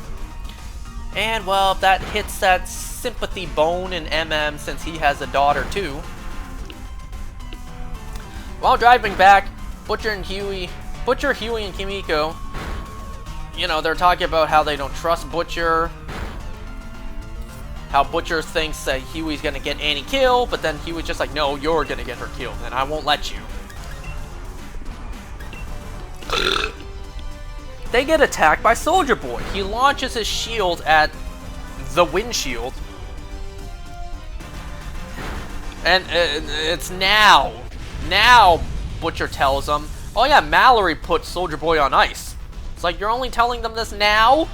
And, well, that hits that sympathy bone in MM since he has a daughter, too. While driving back, Butcher and Huey Butcher, Huey, and Kimiko, you know, they're talking about how they don't trust Butcher. How Butcher thinks that Huey's gonna get Annie killed, but then Huey's just like, no, you're gonna get her killed, and I won't let you. They get attacked by Soldier Boy. He launches his shield at the windshield. And it's now. Now, Butcher tells them, oh yeah, Mallory put Soldier Boy on ice. It's like, you're only telling them this now?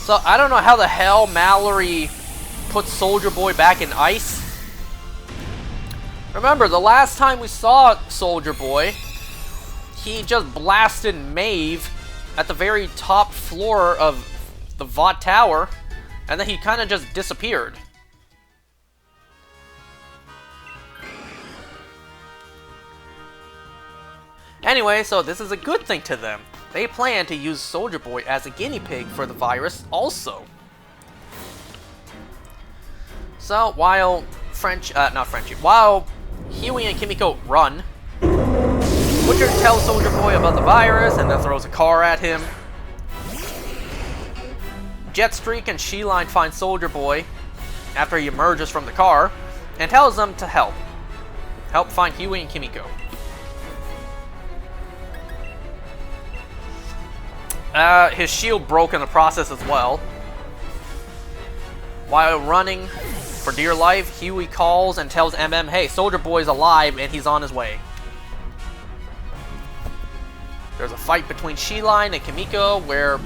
So, I don't know how the hell Mallory put Soldier Boy back in ice. Remember, the last time we saw Soldier Boy, he just blasted Maeve at the very top floor of the Vought Tower, and then he kind of just disappeared. Anyway, so this is a good thing to them. They plan to use Soldier Boy as a guinea pig for the virus also. So, while while Huey and Kimiko run, Butcher tells Soldier Boy about the virus and then throws a car at him. Jetstreak and She-Line find Soldier Boy after he emerges from the car and tells them to help find Huey and Kimiko. His shield broke in the process as well. While running for dear life, Huey calls and tells MM, hey, Soldier Boy's alive and he's on his way. There's a fight between She-Line and Kimiko where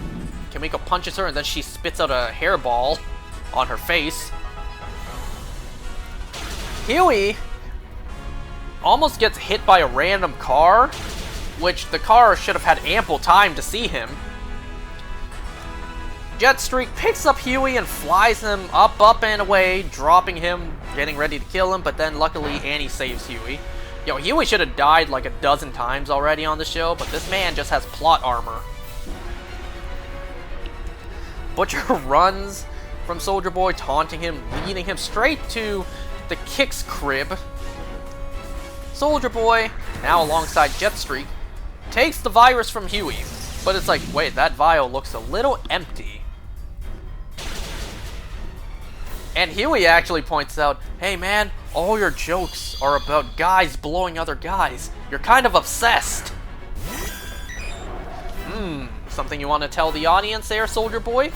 Kimiko punches her and then she spits out a hairball on her face. Huey almost gets hit by a random car, which the car should have had ample time to see him. Jetstreak picks up Huey and flies him up and away, dropping him, getting ready to kill him, but then luckily Annie saves Huey. Yo, Huey should have died like a dozen times already on the show, but this man just has plot armor. Butcher runs from Soldier Boy, taunting him, leading him straight to the Kicks crib. Soldier Boy, now alongside Jetstreak, takes the virus from Huey, but it's like, wait, that vial looks a little empty. And Huey actually points out, hey man, all your jokes are about guys blowing other guys. You're kind of obsessed. Something you want to tell the audience there, Soldier Boy?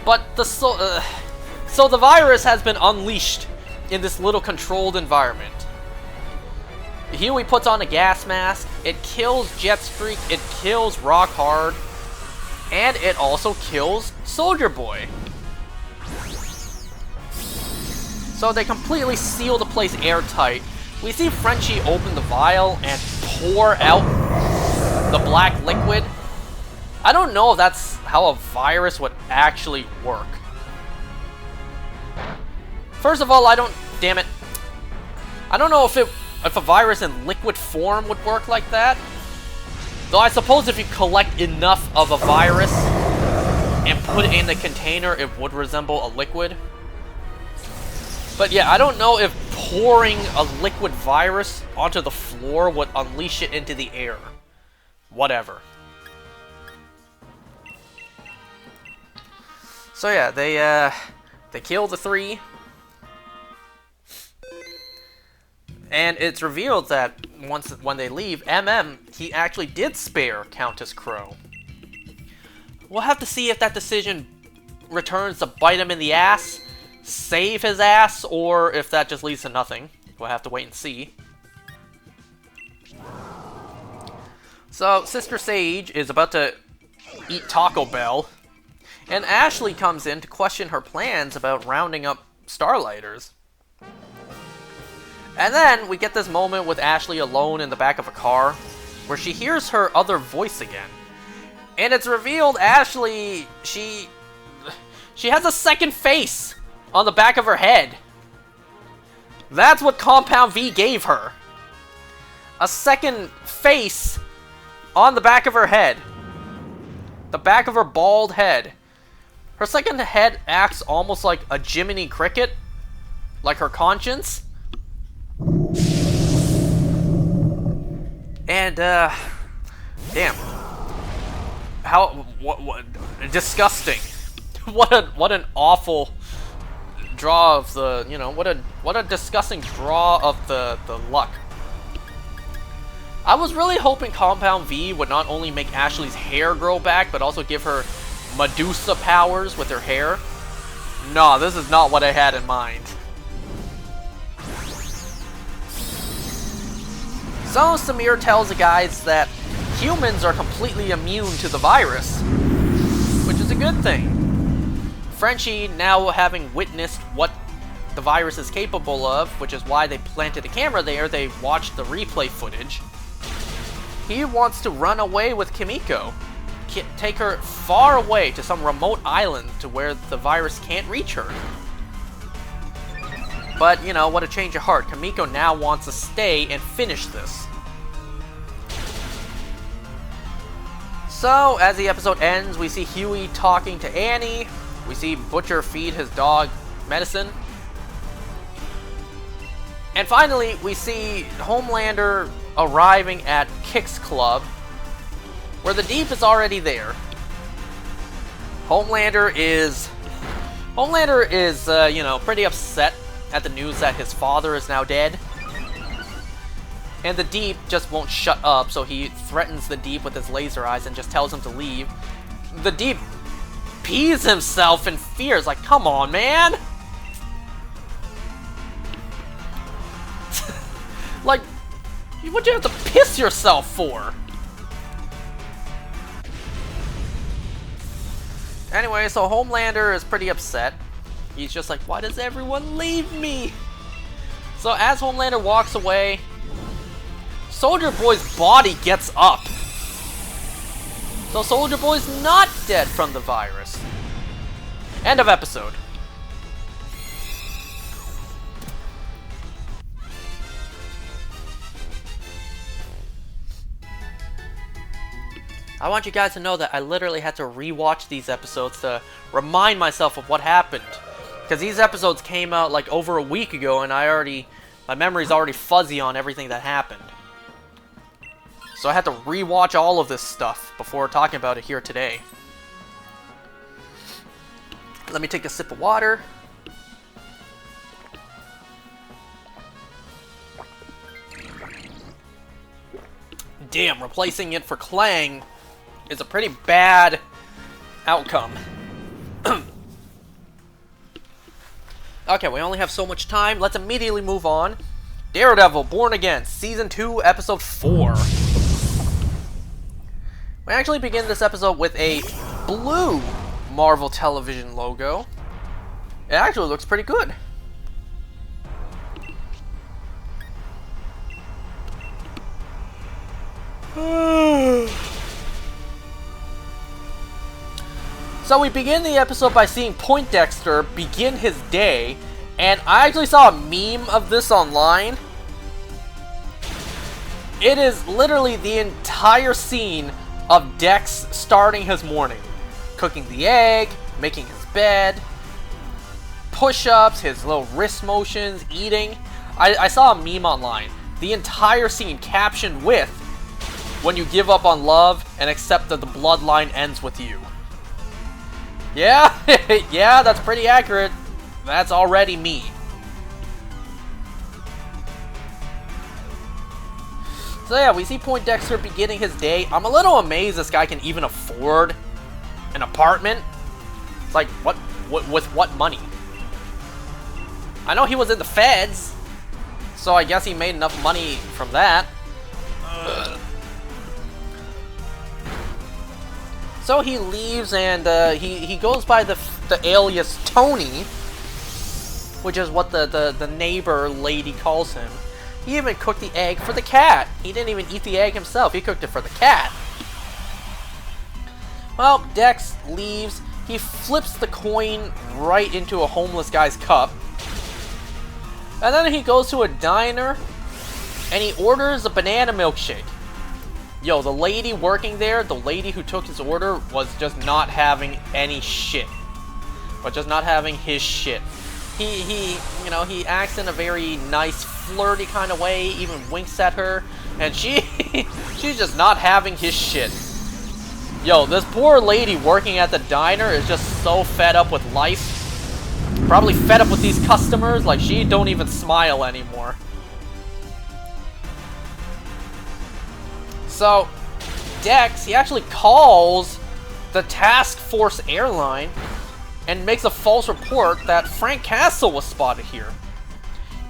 But so the virus has been unleashed in this little controlled environment. Huey puts on a gas mask, it kills Jetstreak, it kills Rockhard, and it also kills Soldier Boy. So they completely seal the place airtight. We see Frenchie open the vial and pour out the black liquid. I don't know if that's how a virus would actually work. First of all, I don't know if a virus in liquid form would work like that. Though I suppose if you collect enough of a virus and put it in a container, it would resemble a liquid. But yeah, I don't know if pouring a liquid virus onto the floor would unleash it into the air. Whatever. So yeah, they kill the three. And it's revealed that when they leave, he actually did spare Countess Crow. We'll have to see if that decision returns to bite him in the ass, save his ass, or if that just leads to nothing. We'll have to wait and see. So, Sister Sage is about to eat Taco Bell, and Ashley comes in to question her plans about rounding up Starlighters. And then we get this moment with Ashley alone in the back of a car, where she hears her other voice again. And it's revealed Ashley, she has a second face on the back of her head. That's what Compound V gave her. A second face on the back of her head. The back of her bald head. Her second head acts almost like a Jiminy Cricket, like her conscience. And, damn. What disgusting. What an awful draw of the, you know, what a disgusting draw of the luck. I was really hoping Compound V would not only make Ashley's hair grow back, but also give her Medusa powers with her hair. No, this is not what I had in mind. So Samir tells the guys that humans are completely immune to the virus, which is a good thing. Frenchie, now having witnessed what the virus is capable of, which is why they planted a camera there, they watched the replay footage. He wants to run away with Kimiko, take her far away to some remote island to where the virus can't reach her. But, you know, what a change of heart. Kimiko now wants to stay and finish this. So, as the episode ends, we see Huey talking to Annie. We see Butcher feed his dog medicine. And finally, we see Homelander arriving at Kix Club, where the Deep is already there. Homelander is, you know, pretty upset at the news that his father is now dead. And the Deep just won't shut up, so he threatens the Deep with his laser eyes and just tells him to leave. The Deep pees himself in fear. Like, come on, man! Like, what'd you have to piss yourself for? Anyway, so Homelander is pretty upset. He's just like, why does everyone leave me? So as Homelander walks away, Soldier Boy's body gets up. So Soldier Boy's not dead from the virus. End of episode. I want you guys to know that I literally had to rewatch these episodes to remind myself of what happened. Because these episodes came out like over a week ago and my memory's already fuzzy on everything that happened. So I had to rewatch all of this stuff before talking about it here today. Let me take a sip of water. Damn, replacing it for Clang is a pretty bad outcome. Okay, we only have so much time. Let's immediately move on. Daredevil, Born Again, Season 2, Episode 4. We actually begin this episode with a blue Marvel Television logo. It actually looks pretty good. So we begin the episode by seeing Poindexter begin his day, and I actually saw a meme of this online. It is literally the entire scene of Dex starting his morning. Cooking the egg, making his bed, push-ups, his little wrist motions, eating. I saw a meme online. The entire scene captioned with, "When you give up on love and accept that the bloodline ends with you." Yeah, yeah, that's pretty accurate. That's already me. So yeah, we see Poindexter beginning his day. I'm a little amazed this guy can even afford an apartment. It's like, with what money? I know he was in the feds, so I guess he made enough money from that. So he leaves and he goes by the alias Tony, which is what the neighbor lady calls him. He even cooked the egg for the cat. He didn't even eat the egg himself. He cooked it for the cat. Well, Dex leaves. He flips the coin right into a homeless guy's cup. And then he goes to a diner and he orders a banana milkshake. Yo, the lady working there, the lady who took his order, was just not having any shit. but just not having his shit. He acts in a very nice, flirty kind of way, even winks at her, and she's just not having his shit. Yo, this poor lady working at the diner is just so fed up with life. Probably fed up with these customers, like she don't even smile anymore. So, Dex, he actually calls the task force airline and makes a false report that Frank Castle was spotted here.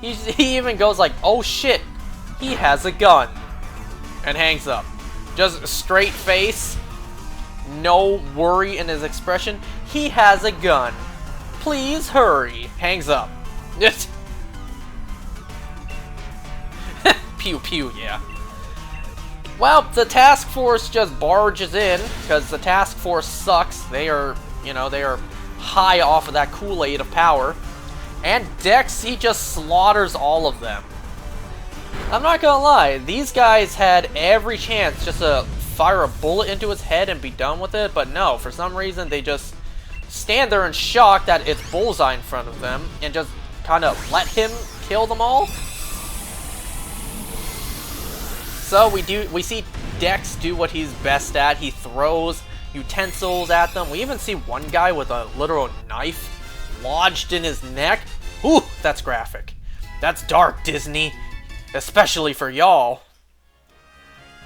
He even goes like, oh shit, he has a gun. And hangs up. Just straight face, no worry in his expression. He has a gun. Please hurry. Hangs up. Pew pew, yeah. Well, the task force just barges in, because the task force sucks. They are high off of that Kool-Aid of power. And Dex, he just slaughters all of them. I'm not gonna lie, these guys had every chance just to fire a bullet into his head and be done with it, but no, for some reason they just stand there in shock that it's Bullseye in front of them, and just kind of let him kill them all. So we see Dex do what he's best at. He throws utensils at them. We even see one guy with a literal knife lodged in his neck. Ooh, that's graphic. That's dark, Disney. Especially for y'all.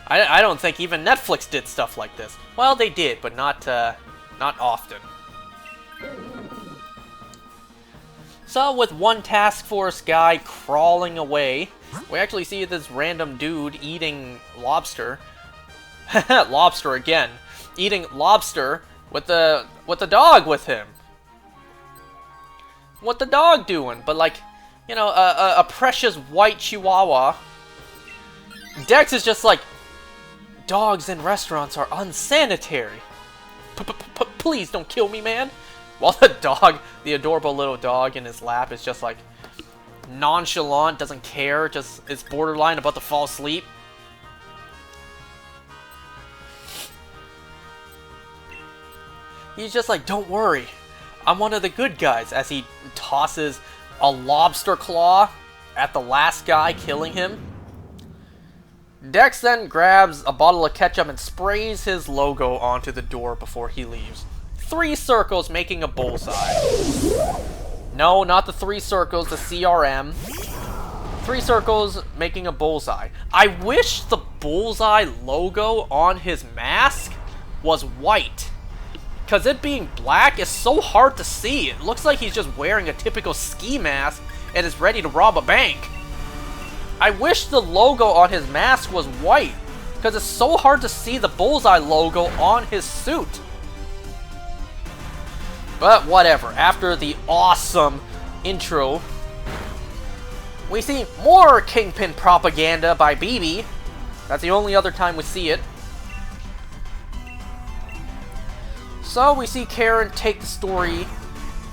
I don't think even Netflix did stuff like this. Well, they did, but not often. So, with one task force guy crawling away, we actually see this random dude eating lobster. Lobster again. Eating lobster with the dog with him. What the dog doing? But like, you know, a precious white chihuahua. Dex is just like, dogs in restaurants are unsanitary. Please don't kill me, man. While the dog, the adorable little dog in his lap is just like nonchalant, doesn't care, just is borderline about to fall asleep. He's just like, don't worry, I'm one of the good guys, as he tosses a lobster claw at the last guy, killing him. Dex then grabs a bottle of ketchup and sprays his logo onto the door before he leaves. 3 circles making a bullseye. No, not the 3 circles, the CRM. 3 circles making a bullseye. I wish the bullseye logo on his mask was white. Because it being black is so hard to see. It looks like he's just wearing a typical ski mask and is ready to rob a bank. I wish the logo on his mask was white, because it's so hard to see the bullseye logo on his suit. But whatever, after the awesome intro, we see more Kingpin propaganda by BB. That's the only other time we see it. So we see Karen take the story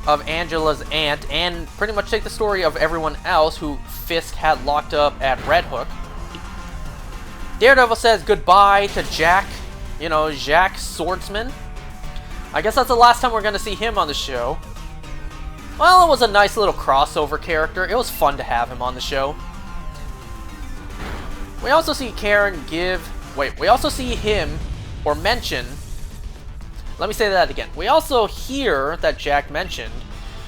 of Angela's aunt and pretty much take the story of everyone else who Fisk had locked up at Red Hook. Daredevil says goodbye to Jack, you know, Jack Swordsman. I guess that's the last time we're going to see him on the show. Well, it was a nice little crossover character. It was fun to have him on the show. We also see Karen we also see him, or mention, let me say that again. We also hear that Jack mentioned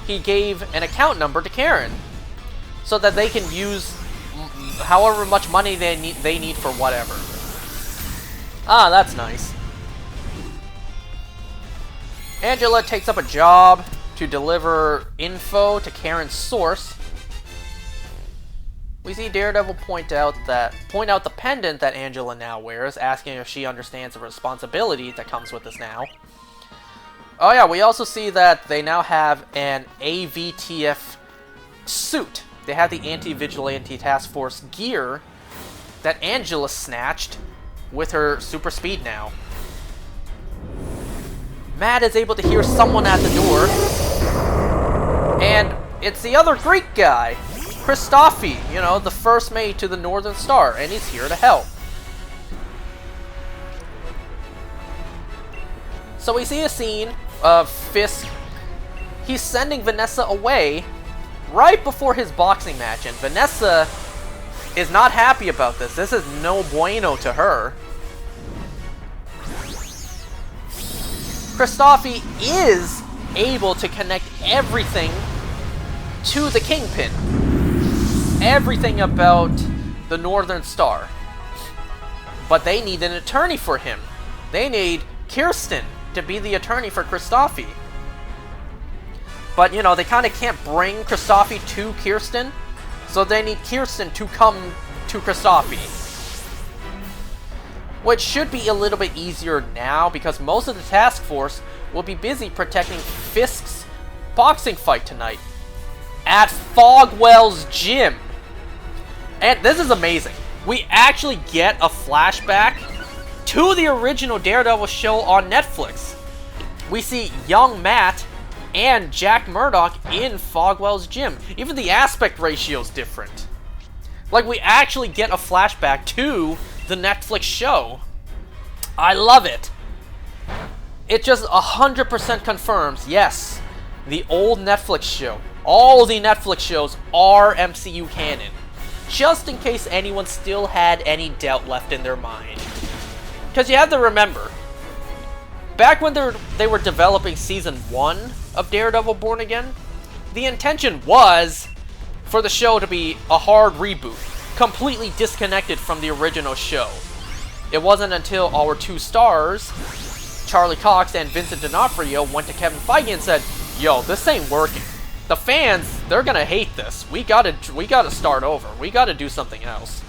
he gave an account number to Karen so that they can use however much money they need for whatever. Ah, that's nice. Angela takes up a job to deliver info to Karen's source. We see Daredevil point out the pendant that Angela now wears, asking if she understands the responsibility that comes with this now. Oh yeah, we also see that they now have an AVTF suit. They have the Anti-Vigilante Task Force gear that Angela snatched with her super speed now. Matt is able to hear someone at the door. And it's the other Greek guy, Christofi, you know, the first mate to the Northern Star, and he's here to help. So we see a scene of Fisk. he's sending Vanessa away right before his boxing match, and Vanessa is not happy about this. This is no bueno to her. Christophe is able to connect everything to the Kingpin. Everything about the Northern Star. But they need an attorney for him. They need Kirsten to be the attorney for Christophe. But, you know, they kind of can't bring Christophe to Kirsten, so they need Kirsten to come to Christophe. Which should be a little bit easier now, because most of the task force will be busy protecting Fisk's boxing fight tonight at Fogwell's gym. And this is amazing. We actually get a flashback to the original Daredevil show on Netflix. We see young Matt and Jack Murdock in Fogwell's gym. Even the aspect ratio is different. Like, we actually get a flashback to the Netflix show. I love it. It just 100% confirms, yes, the old Netflix show, all the Netflix shows are MCU canon. Just in case anyone still had any doubt left in their mind. Because you have to remember, back when they were developing Season 1 of Daredevil Born Again, the intention was for the show to be a hard reboot, completely disconnected from the original show. It wasn't until our two stars, Charlie Cox and Vincent D'Onofrio, went to Kevin Feige and said, yo, this ain't working. The fans, they're gonna hate this. We gotta start over. We gotta do something else.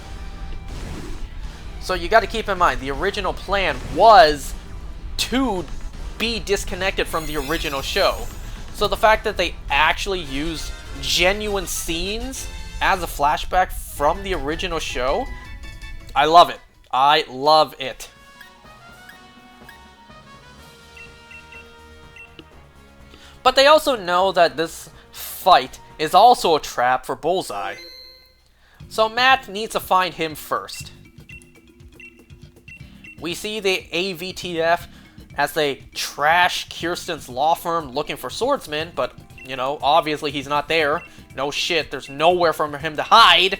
So you gotta keep in mind, the original plan was to be disconnected from the original show. So the fact that they actually used genuine scenes as a flashback from the original show, I love it. I love it. But they also know that this fight is also a trap for Bullseye. So Matt needs to find him first. We see the AVTF as they trash Kirsten's law firm looking for swordsmen, but, you know, obviously he's not there. No shit, there's nowhere for him to hide.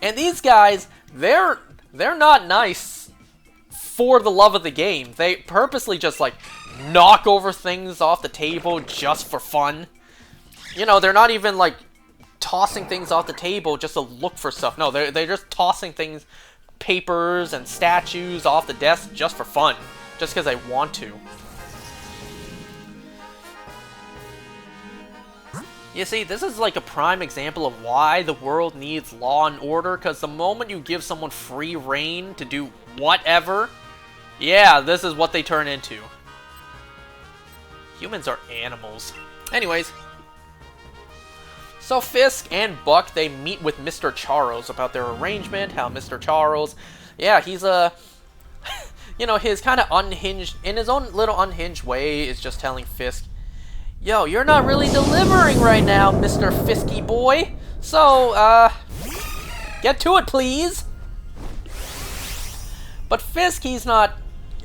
And these guys, they're not nice for the love of the game. They purposely just, like, knock over things off the table just for fun. You know, they're not even, like, tossing things off the table just to look for stuff. No, they're just tossing things, papers and statues off the desk just for fun. Just because they want to. You see, this is like a prime example of why the world needs law and order, because the moment you give someone free reign to do whatever, yeah, this is what they turn into. Humans are animals. Anyways, so Fisk and Buck, they meet with Mr. Charles about their arrangement, how Mr. Charles, yeah, he's a, you know, his kind of unhinged, in his own little unhinged way, is just telling Fisk, yo, you're not really delivering right now, Mr. Fisky boy. So, get to it, please. But Fisk, he's not...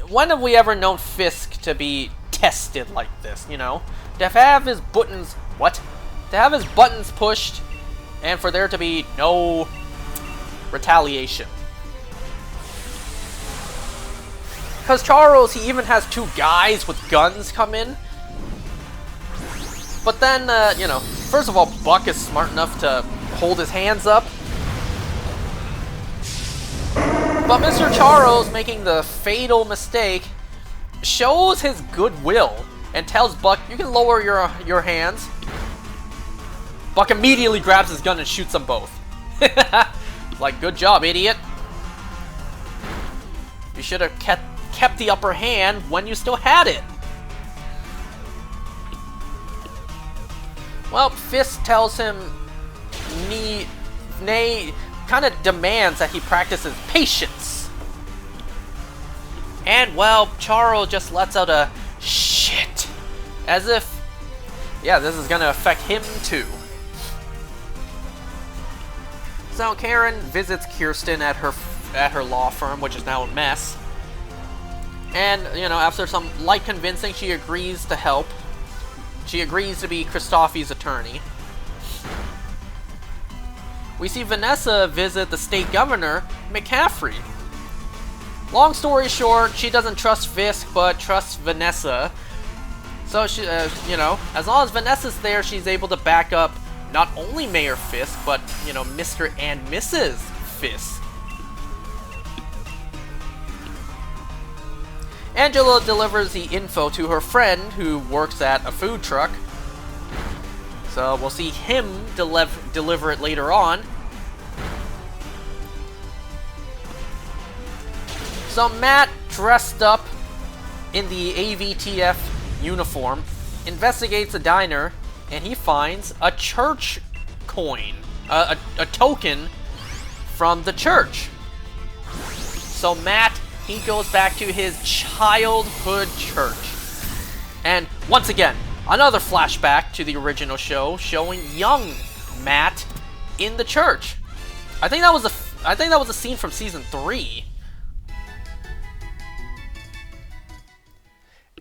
When have we ever known Fisk to be tested like this, you know? To have his buttons... What? To have his buttons pushed, and for there to be no retaliation. Because Charles, he even has two guys with guns come in. But then, you know, first of all, Buck is smart enough to hold his hands up. But Mr. Charles, making the fatal mistake, shows his goodwill and tells Buck, you can lower your hands. Buck immediately grabs his gun and shoots them both. Like, good job, idiot. You should have kept the upper hand when you still had it. Well, Fisk tells him, kind of demands that he practices patience. And, well, Charles just lets out a shit. As if, yeah, this is going to affect him too. So Karen visits Kirsten at her law firm, which is now a mess. And, you know, after some light convincing, she agrees to help She agrees to be Christoffy's attorney. We see Vanessa visit the state governor, McCaffrey. Long story short, she doesn't trust Fisk, but trusts Vanessa. So, she, you know, as long as Vanessa's there, she's able to back up not only Mayor Fisk, but, you know, Mr. and Mrs. Fisk. Angela delivers the info to her friend who works at a food truck. So we'll see him deliver it later on. So Matt, dressed up in the AVTF uniform, investigates a diner, and he finds a church coin, a token from the church. So Matt, he goes back to his childhood church. And once again, another flashback to the original show showing young Matt in the church. I think that was a scene from season 3.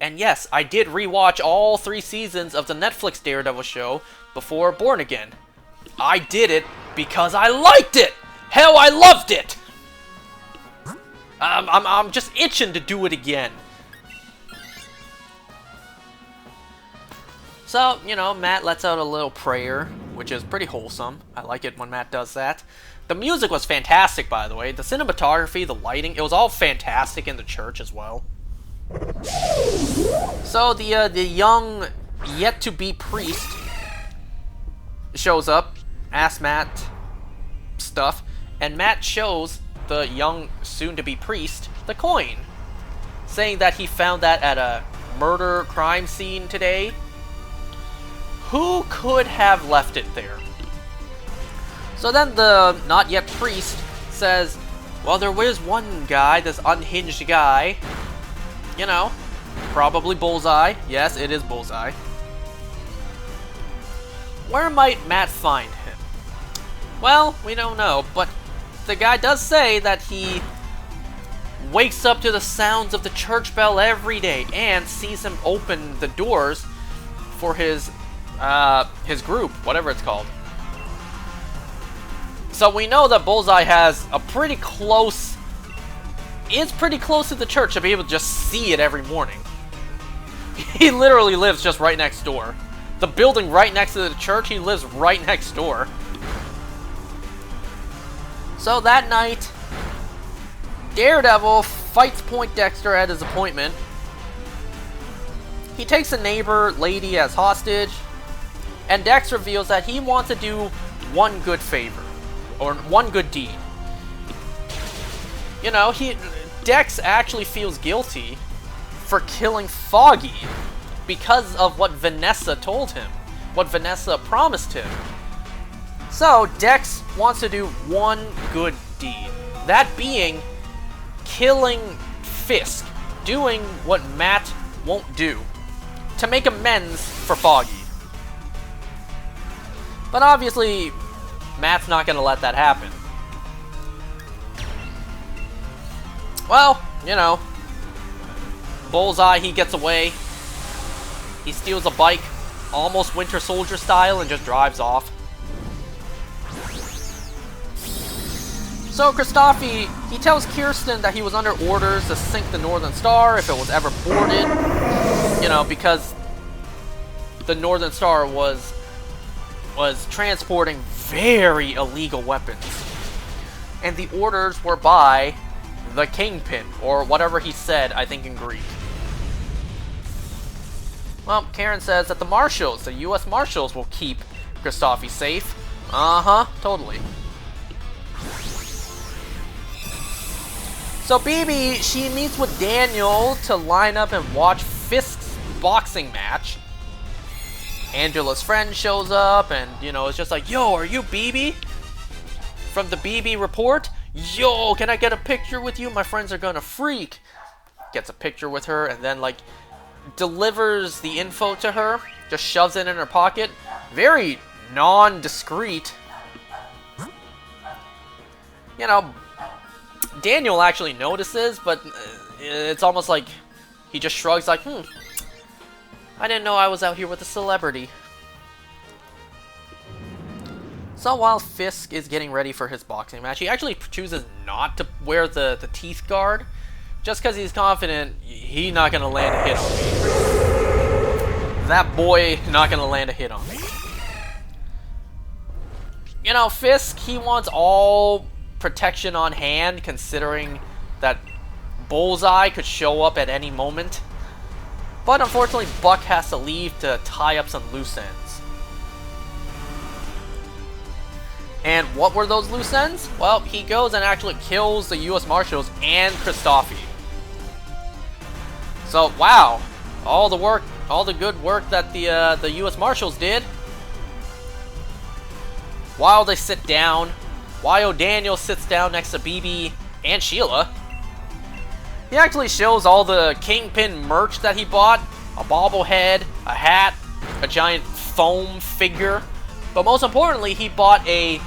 And yes, I did rewatch all 3 seasons of the Netflix Daredevil show before Born Again. I did it because I liked it! Hell, I loved it! I'm just itching to do it again. So, you know, Matt lets out a little prayer, which is pretty wholesome. I like it when Matt does that. The music was fantastic, by the way. The cinematography, the lighting, it was all fantastic in the church as well. So the young, yet-to-be priest shows up, asks Matt stuff, and Matt shows the young, soon-to-be priest the coin, saying that he found that at a murder crime scene today. Who could have left it there? So then the not-yet priest says, well, there was one guy, this unhinged guy, you know, probably Bullseye. Yes, it is Bullseye. Where might Matt find him? Well, we don't know, but the guy does say that he wakes up to the sounds of the church bell every day and sees him open the doors for his group, whatever it's called. So we know that Bullseye has a pretty close to the church to be able to just see it every morning. He literally lives just right next door. The building right next to the church, he lives right next door. So that night, Daredevil fights Poindexter at his appointment. He takes a neighbor lady as hostage, and Dex reveals that he wants to do one good favor, or one good deed. You know, Dex actually feels guilty for killing Foggy because of what Vanessa told him, what Vanessa promised him. So, Dex wants to do one good deed. That being, killing Fisk, doing what Matt won't do, to make amends for Foggy. But obviously, Matt's not going to let that happen. Well, you know, Bullseye, he gets away. He steals a bike, almost Winter Soldier style, and just drives off. So Christoffy, he tells Kirsten that he was under orders to sink the Northern Star if it was ever boarded. You know, because the Northern Star was transporting very illegal weapons. And the orders were by the Kingpin, or whatever he said, I think in Greek. Well, Karen says that the Marshals, the U.S. Marshals, will keep Christoffy safe. Uh-huh, totally. So BB, she meets with Daniel to line up and watch Fisk's boxing match. Angela's friend shows up and, you know, it's just like, yo, are you BB? From the BB report? Yo, can I get a picture with you? My friends are gonna freak. Gets a picture with her and then, like, delivers the info to her. Just shoves it in her pocket. Very non-discreet. You know, Daniel actually notices, but it's almost like he just shrugs like, I didn't know I was out here with a celebrity. So while Fisk is getting ready for his boxing match, he actually chooses not to wear the teeth guard, just because he's confident he's not going to land a hit on me. That boy not going to land a hit on me. You know, Fisk, he wants all protection on hand, considering that Bullseye could show up at any moment. But unfortunately, Buck has to leave to tie up some loose ends. And what were those loose ends? Well, he goes and actually kills the U.S. Marshals and Christoffy. So, wow. All the good work that the U.S. Marshals did. While they sit down, while Daniel sits down next to BB and Sheila, he actually shows all the Kingpin merch that he bought. A bobblehead, a hat, a giant foam figure. But most importantly, he bought a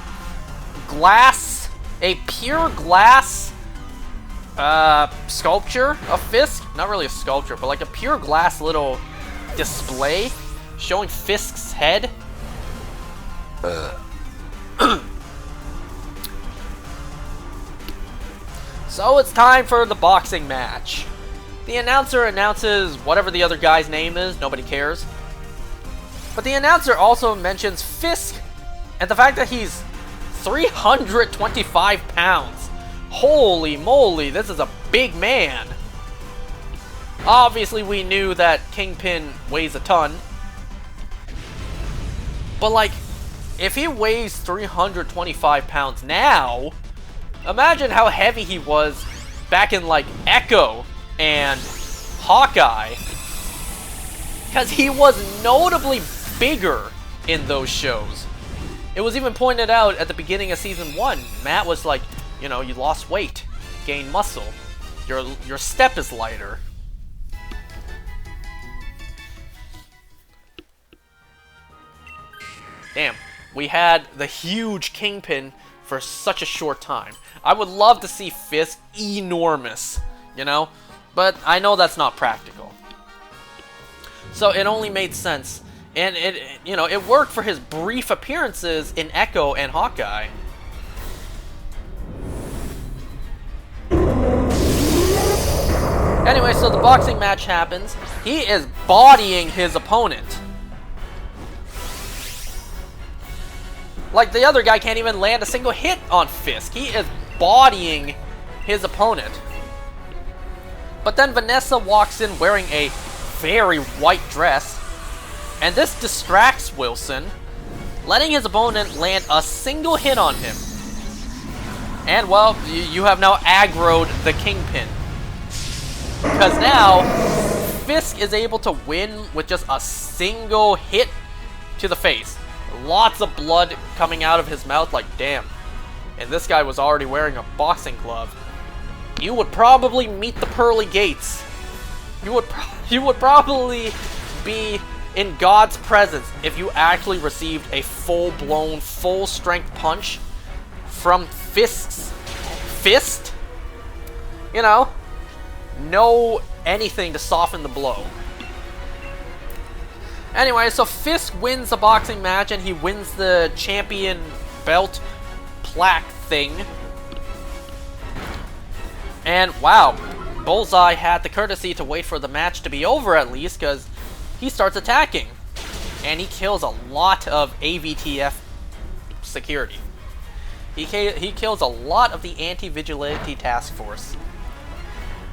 pure glass sculpture of Fisk. Not really a sculpture, but like a pure glass little display showing Fisk's head. So it's time for the boxing match. The announcer announces whatever the other guy's name is, nobody cares. But the announcer also mentions Fisk and the fact that he's 325 pounds. Holy moly, this is a big man. Obviously we knew that Kingpin weighs a ton. But like, if he weighs 325 pounds now, imagine how heavy he was back in like Echo and Hawkeye. Because he was notably bigger in those shows. It was even pointed out at the beginning of Season 1. Matt was like, you know, you lost weight, gained muscle, your step is lighter. Damn, we had the huge Kingpin for such a short time. I would love to see Fisk enormous, you know? But I know that's not practical. So it only made sense. And it worked for his brief appearances in Echo and Hawkeye. Anyway, so the boxing match happens. He is bodying his opponent. Like, the other guy can't even land a single hit on Fisk. He is bodying his opponent. But then Vanessa walks in wearing a very white dress. And this distracts Wilson, letting his opponent land a single hit on him. And, well, you have now aggroed the Kingpin. Because now, Fisk is able to win with just a single hit to the face. Lots of blood coming out of his mouth, like, damn. And this guy was already wearing a boxing glove. You would probably meet the pearly gates. You would probably be in God's presence if you actually received a full-blown, full-strength punch from Fisk's fist. You know, no anything to soften the blow. Anyway, so Fisk wins the boxing match and he wins the champion belt plaque thing. And wow, Bullseye had the courtesy to wait for the match to be over at least, because he starts attacking. And he kills a lot of AVTF security. He kills a lot of the anti-vigilante task force.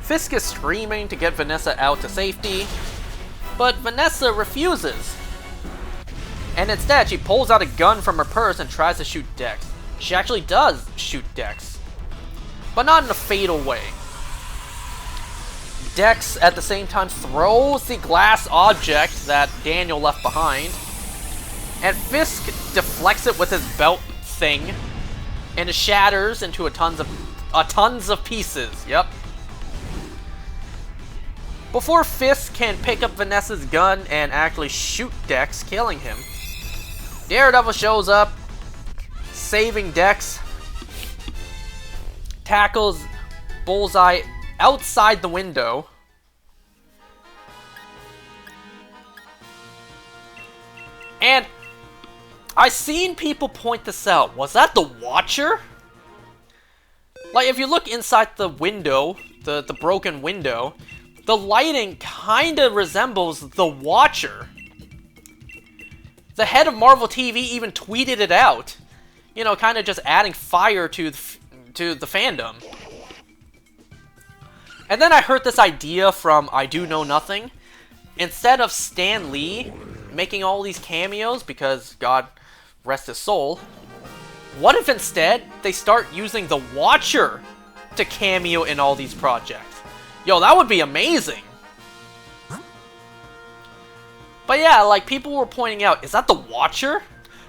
Fisk is screaming to get Vanessa out to safety, but Vanessa refuses. And instead, she pulls out a gun from her purse and tries to shoot Dex. She actually does shoot Dex, but not in a fatal way. Dex, at the same time, throws the glass object that Daniel left behind, and Fisk deflects it with his belt thing, and it shatters into a tons of pieces. Yep. Before Fisk can pick up Vanessa's gun and actually shoot Dex, killing him, Daredevil shows up, saving Dex, tackles Bullseye outside the window, And I seen people point this out. Was that the Watcher? Like, if you look inside the window, the broken window, the lighting kinda resembles the Watcher. The head of Marvel TV even tweeted it out. You know, kinda just adding fire to the fandom. And then I heard this idea from I Do Know Nothing. Instead of Stan Lee making all these cameos, because God rest his soul, what if instead they start using the Watcher to cameo in all these projects? Yo, that would be amazing! But yeah, like, people were pointing out, is that the Watcher?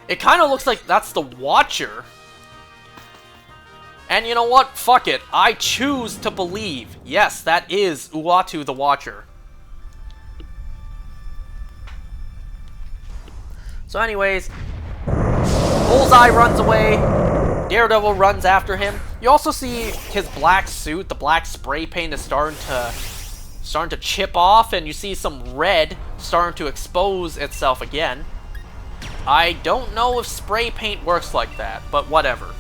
It kind of looks like that's the Watcher. And you know what? Fuck it. I choose to believe. Yes, that is Uatu the Watcher. So anyways, Bullseye runs away. Daredevil runs after him. You also see his black suit, the black spray paint is starting to chip off, and you see some red starting to expose itself again. I don't know if spray paint works like that, but whatever.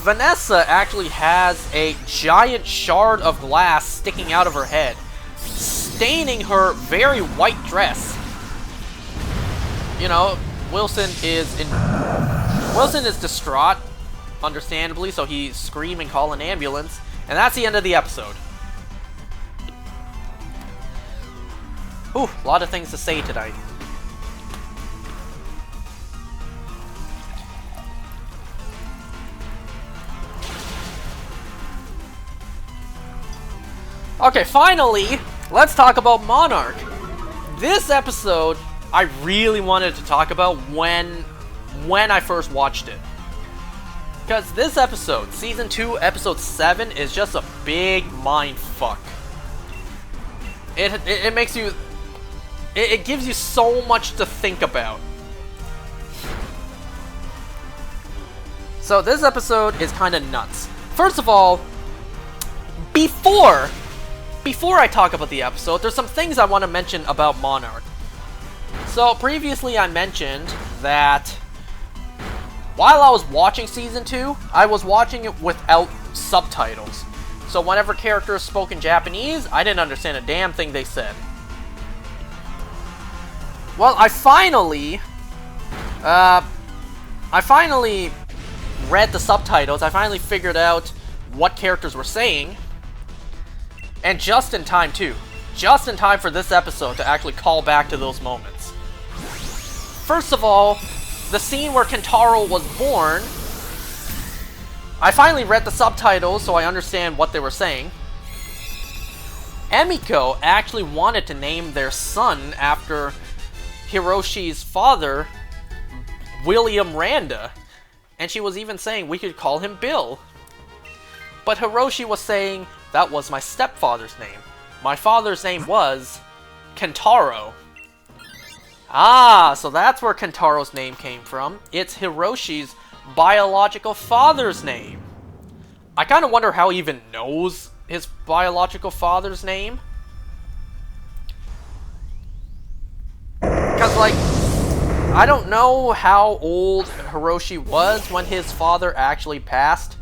Vanessa actually has a giant shard of glass sticking out of her head, staining her very white dress. You know, Wilson is distraught, understandably, so he's screaming, call an ambulance, and that's the end of the episode. Whew, a lot of things to say tonight. Okay, finally, let's talk about Monarch. This episode, I really wanted to talk about when I first watched it. Because this episode, Season 2, Episode 7, is just a big mind fuck. It makes you... It gives you so much to think about. So this episode is kind of nuts. First of all, before I talk about the episode, there's some things I want to mention about Monarch. So previously I mentioned that while I was watching Season 2, I was watching it without subtitles. So whenever characters spoke in Japanese, I didn't understand a damn thing they said. Well, I finally read the subtitles. I finally figured out what characters were saying. And just in time, too. Just in time for this episode to actually call back to those moments. First of all, the scene where Kentaro was born, I finally read the subtitles so I understand what they were saying. Emiko actually wanted to name their son after Hiroshi's father, William Randa, and she was even saying we could call him Bill. But Hiroshi was saying, that was my stepfather's name. My father's name was Kentaro. Ah, so that's where Kentaro's name came from. It's Hiroshi's biological father's name. I kind of wonder how he even knows his biological father's name. Because, like, I don't know how old Hiroshi was when his father actually passed.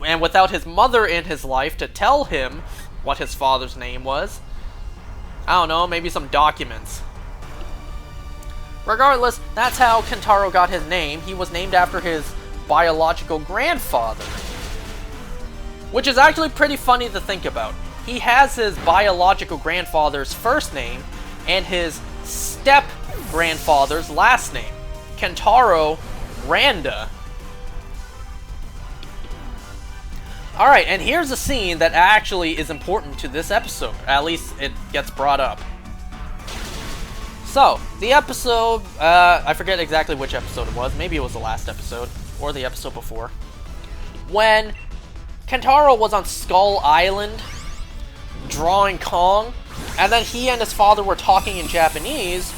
And without his mother in his life to tell him what his father's name was. I don't know, maybe some documents. Regardless, that's how Kentaro got his name. He was named after his biological grandfather. Which is actually pretty funny to think about. He has his biological grandfather's first name and his step-grandfather's last name, Kentaro Randa. Alright, and here's a scene that actually is important to this episode. At least it gets brought up. So, the episode, I forget exactly which episode it was. Maybe it was the last episode, or the episode before. When Kentaro was on Skull Island, drawing Kong, and then he and his father were talking in Japanese.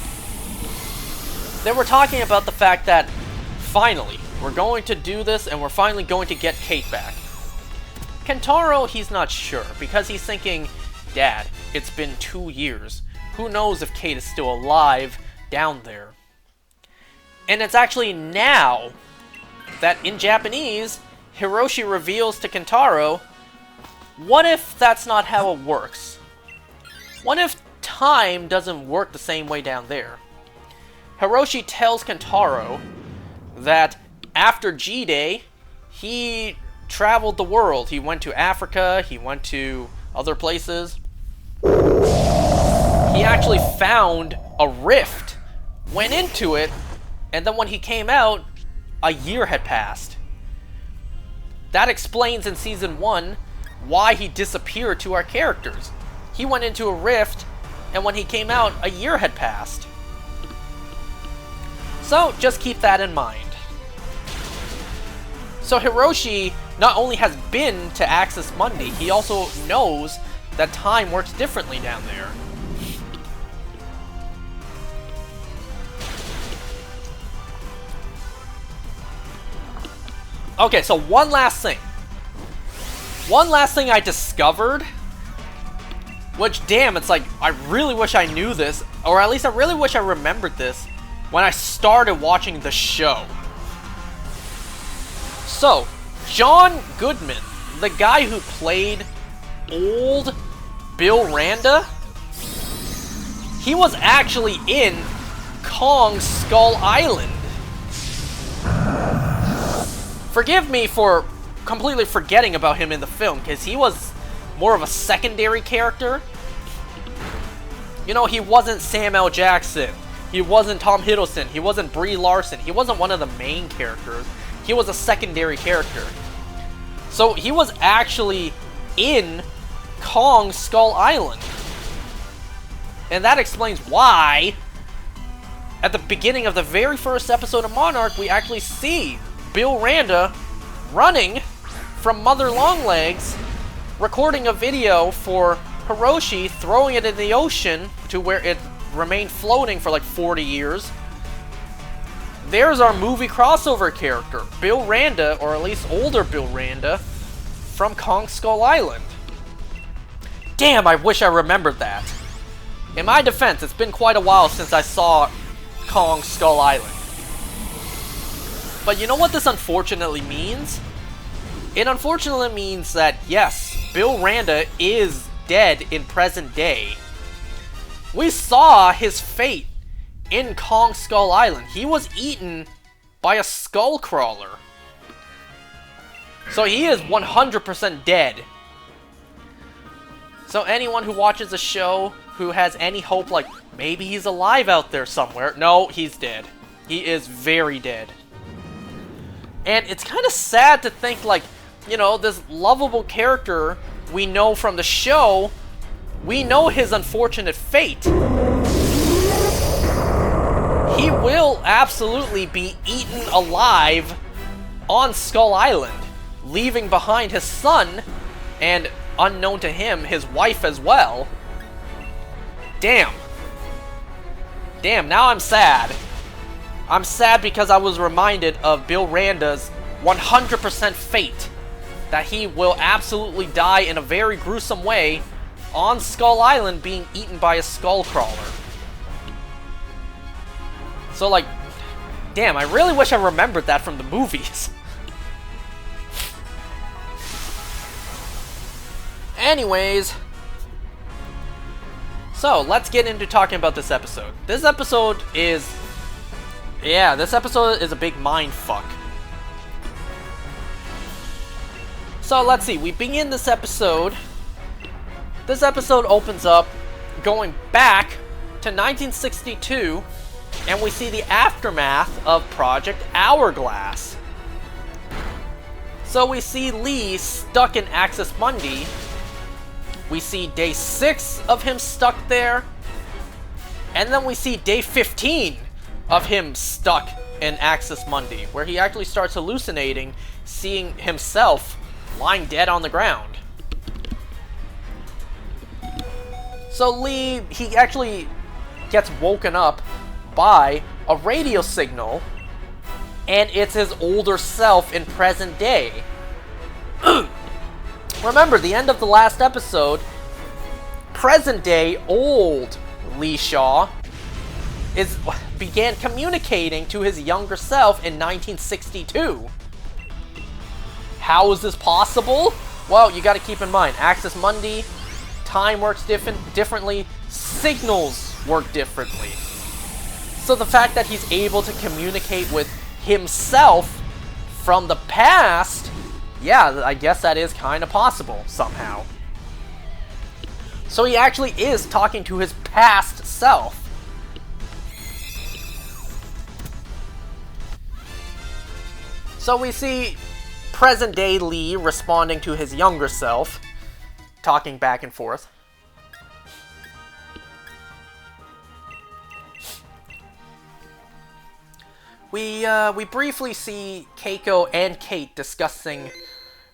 They were talking about the fact that, finally, we're going to do this, and we're finally going to get Kate back. Kentaro, he's not sure, because he's thinking, Dad, it's been 2 years. Who knows if Kate is still alive down there? And it's actually now that in Japanese, Hiroshi reveals to Kentaro, what if that's not how it works? What if time doesn't work the same way down there? Hiroshi tells Kentaro that after G-Day, he traveled the world. He went to Africa, he went to other places. He actually found a rift, went into it, and then when he came out, a year had passed. That explains in Season 1 why he disappeared to our characters. He went into a rift, and when he came out, a year had passed. So, just keep that in mind. So Hiroshi not only has been to Axis Mundi, he also knows that time works differently down there. Okay, so one last thing. One last thing I discovered, which, damn, it's like, I really wish I knew this, or at least I really wish I remembered this when I started watching the show. So, John Goodman, the guy who played old Bill Randa, he was actually in Kong Skull Island. Forgive me for completely forgetting about him in the film, because he was more of a secondary character. You know, he wasn't Sam L. Jackson, he wasn't Tom Hiddleston, he wasn't Brie Larson, he wasn't one of the main characters. He was a secondary character. So he was actually in Kong Skull Island. And that explains why, at the beginning of the very first episode of Monarch, we actually see Bill Randa running from Mother Longlegs, recording a video for Hiroshi, throwing it in the ocean to where it remained floating for like 40 years. There's our movie crossover character, Bill Randa, or at least older Bill Randa, from Kong Skull Island. Damn, I wish I remembered that. In my defense, it's been quite a while since I saw Kong Skull Island. But you know what this unfortunately means? It unfortunately means that, yes, Bill Randa is dead in present day. We saw his fate in Kong Skull Island. He was eaten by a skull crawler. So he is 100% dead. So anyone who watches the show who has any hope like maybe he's alive out there somewhere, no, he's dead. He is very dead. And it's kind of sad to think, like, you know, this lovable character we know from the show, we know his unfortunate fate. He will absolutely be eaten alive on Skull Island, leaving behind his son, and unknown to him, his wife as well. Damn. Damn, now I'm sad. I'm sad because I was reminded of Bill Randa's 100% fate. That he will absolutely die in a very gruesome way on Skull Island, being eaten by a skull crawler. So, like, damn, I really wish I remembered that from the movies. Anyways, so let's get into talking about this episode. This episode is a big mind fuck. So let's see, we begin this episode. This episode opens up going back to 1962, and we see the aftermath of Project Hourglass. So we see Lee stuck in Axis Mundi. We see day 6 of him stuck there. And then we see day 15 of him stuck in Axis Mundi, where he actually starts hallucinating, seeing himself lying dead on the ground. So Lee, he actually gets woken up by a radio signal, and it's his older self in present day. Remember, the end of the last episode, present-day old Lee Shaw began communicating to his younger self in 1962. How is this possible? Well, you got to keep in mind, Axis Mundi, time works differently, signals work differently. So the fact that he's able to communicate with himself from the past, yeah, I guess that is kind of possible somehow. So he actually is talking to his past self. So we see present-day Lee responding to his younger self, talking back and forth. We briefly see Keiko and Kate discussing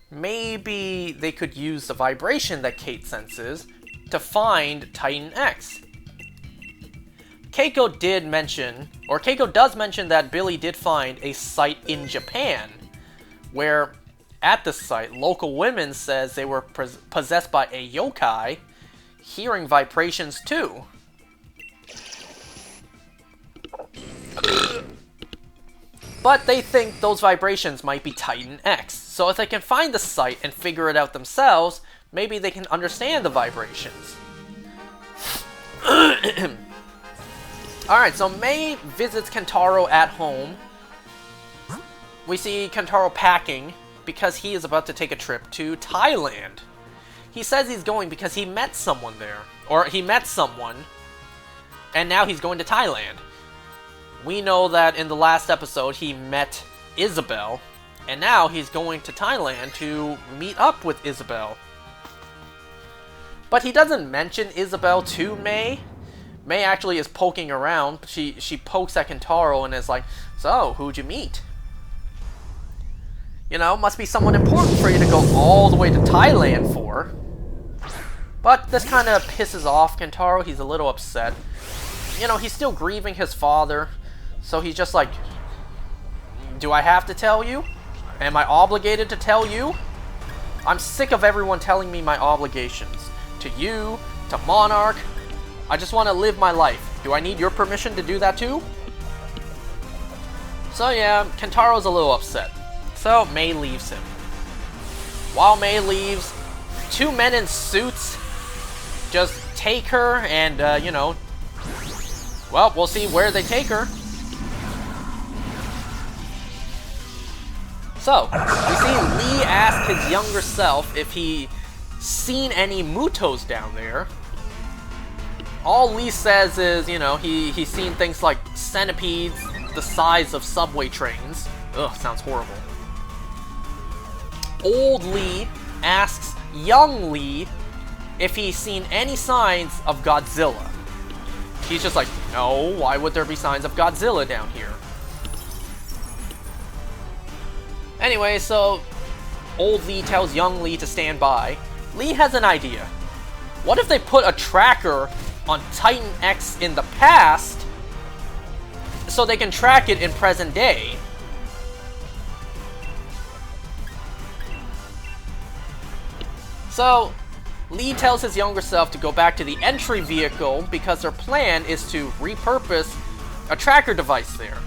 maybe they could use the vibration that Kate senses to find Titan X. Keiko does mention that Billy did find a site in Japan, where at the site, local women says they were possessed by a yokai, hearing vibrations too. But they think those vibrations might be Titan X, so if they can find the site and figure it out themselves, maybe they can understand the vibrations. Alright, so Mei visits Kentaro at home. We see Kentaro packing because he is about to take a trip to Thailand. He says he's going because he met someone there. Or he met someone, and now he's going to Thailand. We know that in the last episode he met Isabel, and now he's going to Thailand to meet up with Isabel. But he doesn't mention Isabel to Mei. Mei actually is poking around. She pokes at Kentaro and is like, "So, who'd you meet?" You know, must be someone important for you to go all the way to Thailand for. But this kind of pisses off Kentaro. He's a little upset. You know, he's still grieving his father. So he's just like, do I have to tell you? Am I obligated to tell you? I'm sick of everyone telling me my obligations. To you, to Monarch. I just want to live my life. Do I need your permission to do that too? So yeah, Kentaro's a little upset. So Mei leaves him. While Mei leaves, two men in suits just take her and, you know, well, we'll see where they take her. So, we see Lee ask his younger self if he seen any Mutos down there. All Lee says is, you know, he's seen things like centipedes the size of subway trains. Ugh, sounds horrible. Old Lee asks young Lee if he's seen any signs of Godzilla. He's just like, no, why would there be signs of Godzilla down here? Anyway, so old Lee tells young Lee to stand by. Lee has an idea. What if they put a tracker on Titan X in the past so they can track it in present day? So, Lee tells his younger self to go back to the entry vehicle because their plan is to repurpose a tracker device there.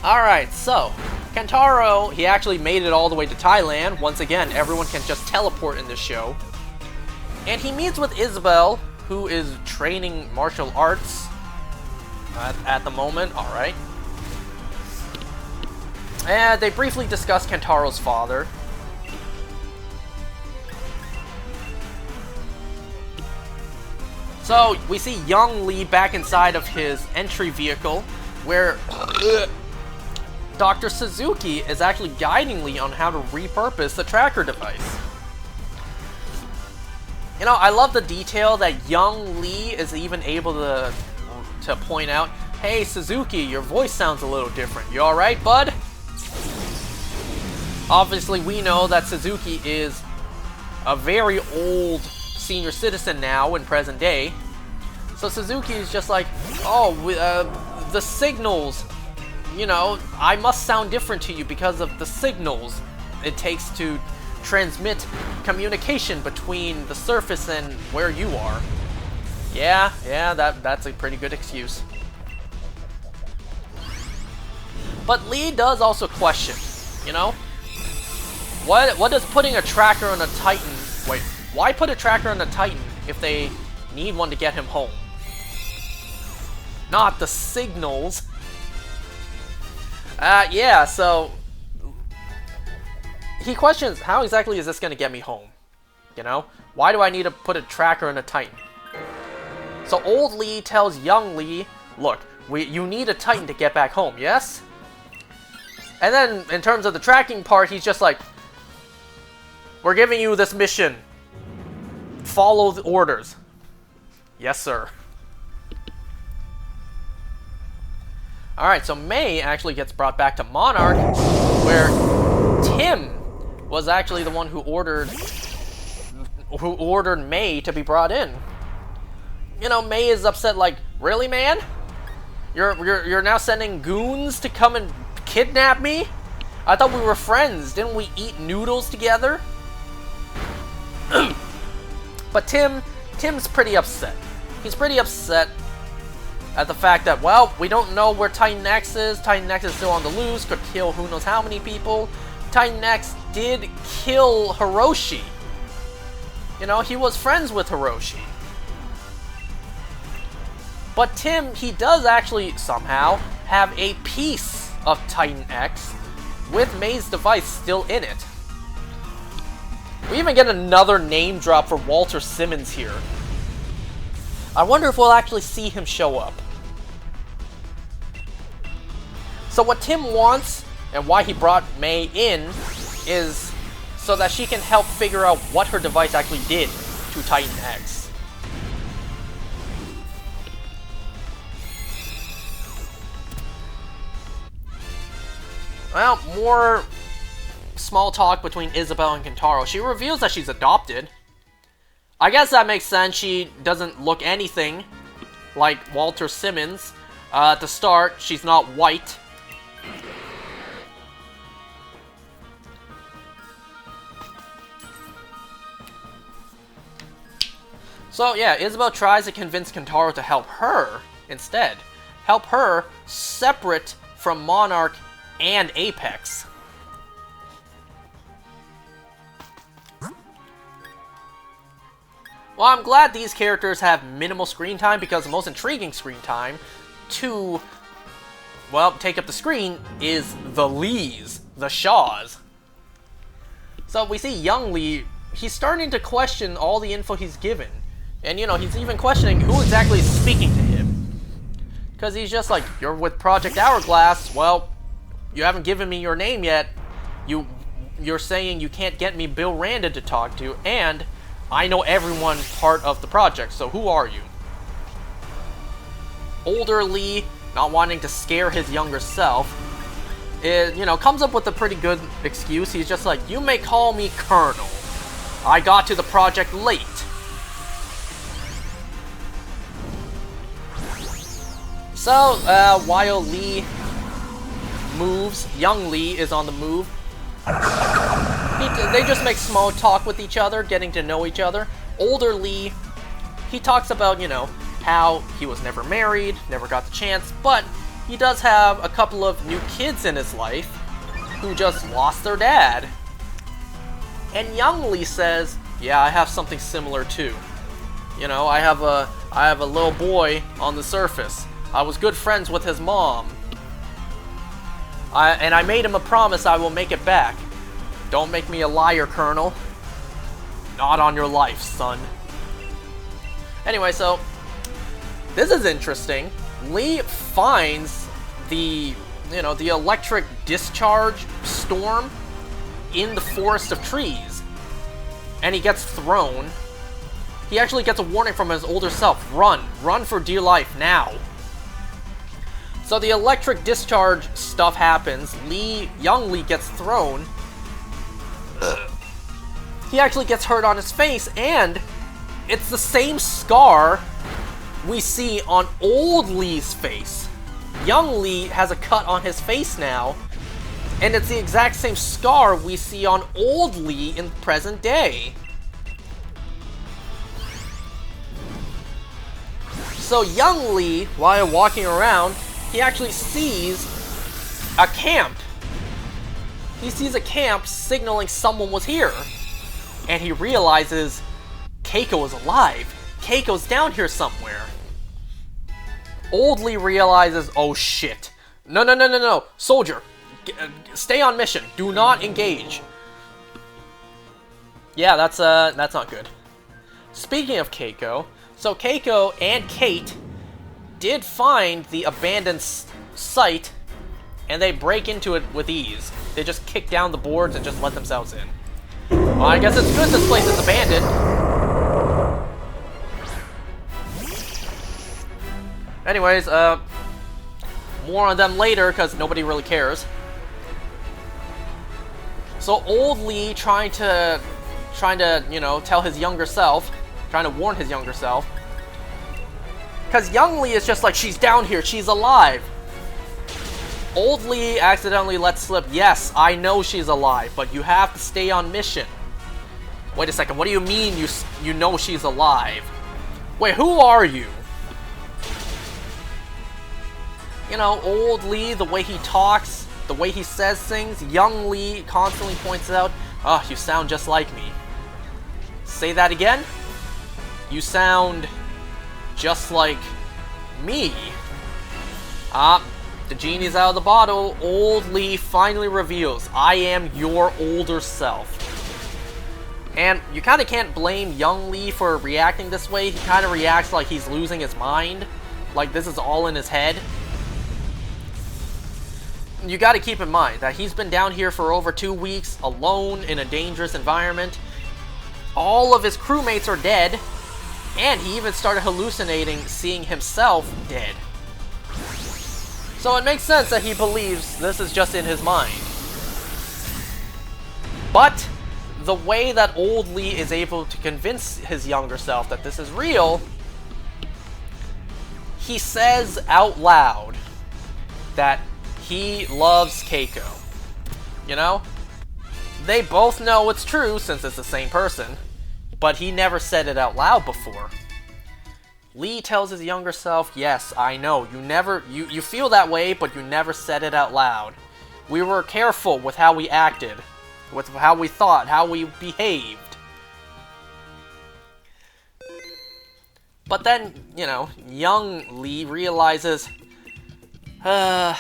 Alright, so, Kentaro, he actually made it all the way to Thailand. Once again, everyone can just teleport in this show. And he meets with Isabel, who is training martial arts at the moment. Alright. And they briefly discuss Kentaro's father. So, we see young Lee back inside of his entry vehicle, where Dr. Suzuki is actually guiding Lee on how to repurpose the tracker device. You know, I love the detail that young Lee is even able to point out, hey Suzuki, your voice sounds a little different. You alright, bud? Obviously, we know that Suzuki is a very old senior citizen now in present day. So Suzuki is just like, oh, the signals, you know, I must sound different to you because of the signals. it takes to transmit communication between the surface and where you are. Yeah, that's a pretty good excuse. But Lee does also question, you know? What does putting a tracker on a Titan... Wait, why put a tracker on a Titan if they need one to get him home? Not the signals. Yeah, so... He questions, how exactly is this going to get me home? You know? Why do I need to put a tracker on a Titan? So old Lee tells young Lee, look, you need a Titan to get back home, yes? And then, in terms of the tracking part, he's just like, we're giving you this mission. Follow the orders. Yes, sir. Alright, so May actually gets brought back to Monarch, where Tim was actually the one who ordered May to be brought in. You know, May is upset like, really, man? You're now sending goons to come and kidnap me? I thought we were friends. Didn't we eat noodles together? But Tim's pretty upset. He's pretty upset at the fact that, well, we don't know where Titan X is. Titan X is still on the loose, could kill who knows how many people. Titan X did kill Hiroshi. You know, he was friends with Hiroshi. But Tim, he does actually somehow have a piece of Titan X with May's device still in it. We even get another name drop for Walter Simmons here. I wonder if we'll actually see him show up. So what Tim wants, and why he brought May in, is so that she can help figure out what her device actually did to Titan X. Well, more small talk between Isabel and Kentaro. She reveals that she's adopted. I guess that makes sense. She doesn't look anything like Walter Simmons. At the start, she's not white. So yeah, Isabel tries to convince Kentaro to help her instead. Help her separate from Monarch and Apex. Well, I'm glad these characters have minimal screen time, because the most intriguing screen time to, well, take up the screen is the Lees, the Shaws. So we see young Lee, he's starting to question all the info he's given. And, you know, he's even questioning who exactly is speaking to him. Because he's just like, you're with Project Hourglass, well, you haven't given me your name yet. You're saying you can't get me Bill Randa to talk to, and I know everyone part of the project, so who are you? Older Lee, not wanting to scare his younger self, you know, comes up with a pretty good excuse. He's just like, you may call me Colonel. I got to the project late. So, while Lee moves, young Lee is on the move. They just make small talk with each other, getting to know each other. Older Lee, he talks about, you know, how he was never married, never got the chance, but he does have a couple of new kids in his life who just lost their dad. And young Lee says, yeah, I have something similar too. You know, I have a little boy on the surface. I was good friends with his mom. And I made him a promise I will make it back. Don't make me a liar, Colonel. Not on your life, son. Anyway, so this is interesting. Lee finds the, you know, the electric discharge storm in the forest of trees. And he gets thrown. He actually gets a warning from his older self. Run. Run for dear life, now. So the electric discharge stuff happens. Young Lee gets thrown. He actually gets hurt on his face, and it's the same scar we see on old Lee's face. Young Lee has a cut on his face now, And it's the exact same scar we see on old Lee in present day. So young Lee, while walking around, he actually sees a camp. He sees a camp signaling someone was here. And he realizes Keiko is alive. Keiko's down here somewhere. Old Lee realizes, oh shit. No. Soldier, stay on mission. Do not engage. Yeah, that's not good. Speaking of Keiko, so Keiko and Kate did find the abandoned site, and they break into it with ease. They just kick down the boards and just let themselves in. Well, I guess it's good this place is abandoned. Anyways, more on them later, because nobody really cares. So old Lee trying to, you know, tell his younger self, trying to warn his younger self. Because young Lee is just like, she's down here, she's alive. Old Lee accidentally lets slip, yes, I know she's alive, but you have to stay on mission. Wait a second, what do you mean you know she's alive? Wait, who are you? You know, old Lee, the way he talks, the way he says things, young Lee constantly points out, oh, you sound just like me. Say that again? You sound just like me. The genie's out of the bottle. Old Lee finally reveals, I am your older self. And you kind of can't blame young Lee for reacting this way. He kind of reacts like he's losing his mind. Like this is all in his head. You got to keep in mind that he's been down here for over 2 weeks, alone in a dangerous environment. All of his crewmates are dead, and he even started hallucinating seeing himself dead. So it makes sense that he believes this is just in his mind. But the way that old Lee is able to convince his younger self that this is real, he says out loud that he loves Keiko. You know? They both know it's true since it's the same person, but he never said it out loud before. Lee tells his younger self, yes, I know, you feel that way, but you never said it out loud. We were careful with how we acted, with how we thought, how we behaved. But then, you know, young Lee realizes, wait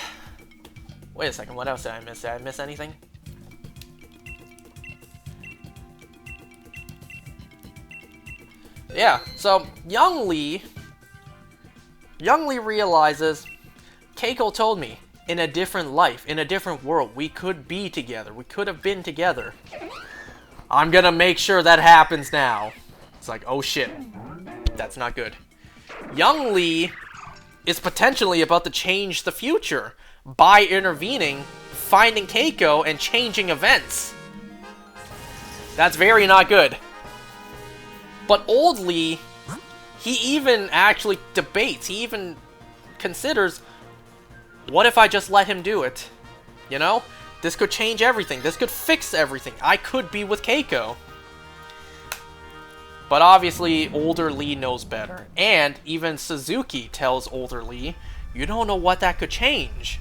a second, what else did I miss? Did I miss anything? Yeah, so young Lee realizes, Keiko told me, in a different life, in a different world, we could be together. We could have been together. I'm gonna make sure that happens now. It's like, oh shit, that's not good. Young Lee is potentially about to change the future by intervening, finding Keiko, and changing events. That's very not good. But old Lee, he even actually debates, he even considers, what if I just let him do it? You know? This could change everything, this could fix everything, I could be with Keiko. But obviously, older Lee knows better. And even Suzuki tells older Lee, you don't know what that could change.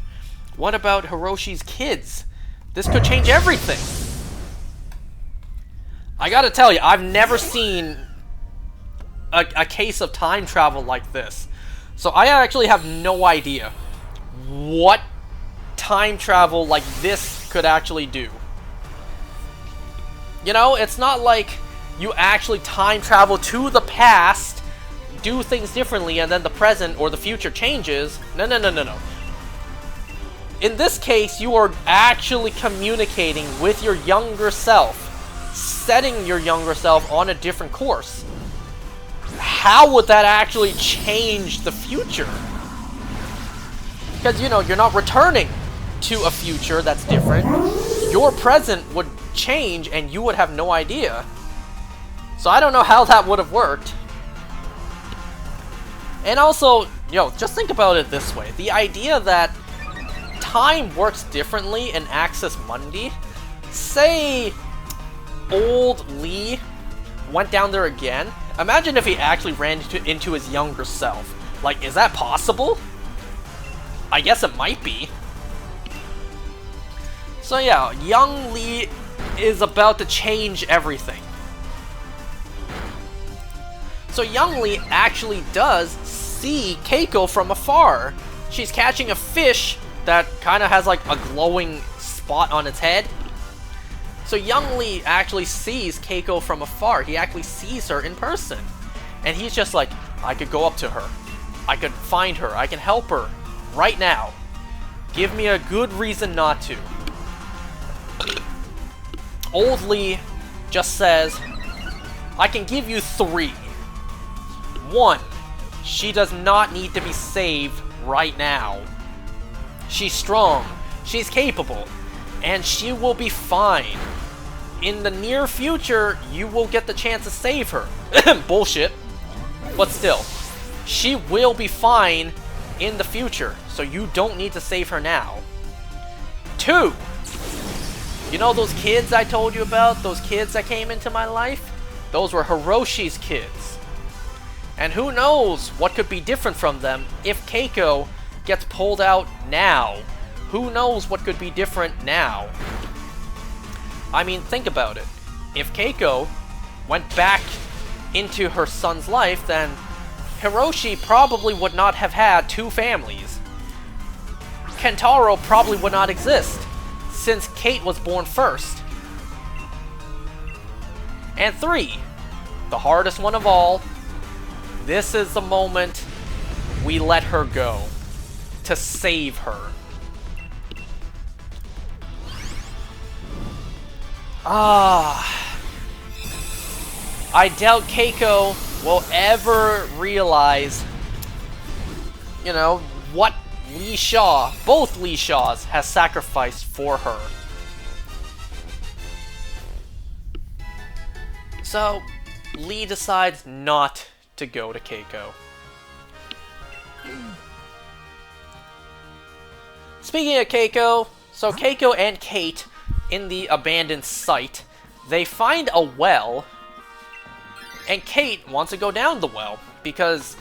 What about Hiroshi's kids? This could change everything. I gotta tell you, I've never seen a case of time travel like this. So I actually have no idea what time travel like this could actually do. You know, it's not like you actually time travel to the past, do things differently, and then the present or the future changes. No. In this case, you are actually communicating with your younger self, setting your younger self on a different course. How would that actually change the future? Because, you know, you're not returning to a future that's different. Your present would change and you would have no idea. So I don't know how that would have worked. And also, you know, just think about it this way. The idea that time works differently in Axis Mundi, say old Lee went down there again, imagine if he actually ran into his younger self. Like, is that possible? I guess it might be. So yeah, young Lee is about to change everything. So young Lee actually does see Keiko from afar. She's catching a fish that kind of has like a glowing spot on its head. So young Lee actually sees Keiko from afar. He actually sees her in person. And he's just like, I could go up to her. I could find her. I can help her right now. Give me a good reason not to. Old Lee just says, I can give you 3. 1, she does not need to be saved right now. She's strong, she's capable, and she will be fine. In the near future, you will get the chance to save her. Bullshit. But still, she will be fine in the future, so you don't need to save her now. 2, you know those kids I told you about? Those kids that came into my life? Those were Hiroshi's kids. And who knows what could be different from them if Keiko gets pulled out now. Who knows what could be different now? I mean, think about it. If Keiko went back into her son's life, then Hiroshi probably would not have had 2 families. Kentaro probably would not exist, since Kate was born first. And 3, the hardest one of all, this is the moment we let her go, to save her. I doubt Keiko will ever realize, you know, what Lee Shaw, both Lee Shaws, has sacrificed for her. So, Lee decides not to go to Keiko. Speaking of Keiko, so Keiko and Kate, in the abandoned site, they find a well, and Kate wants to go down the well, because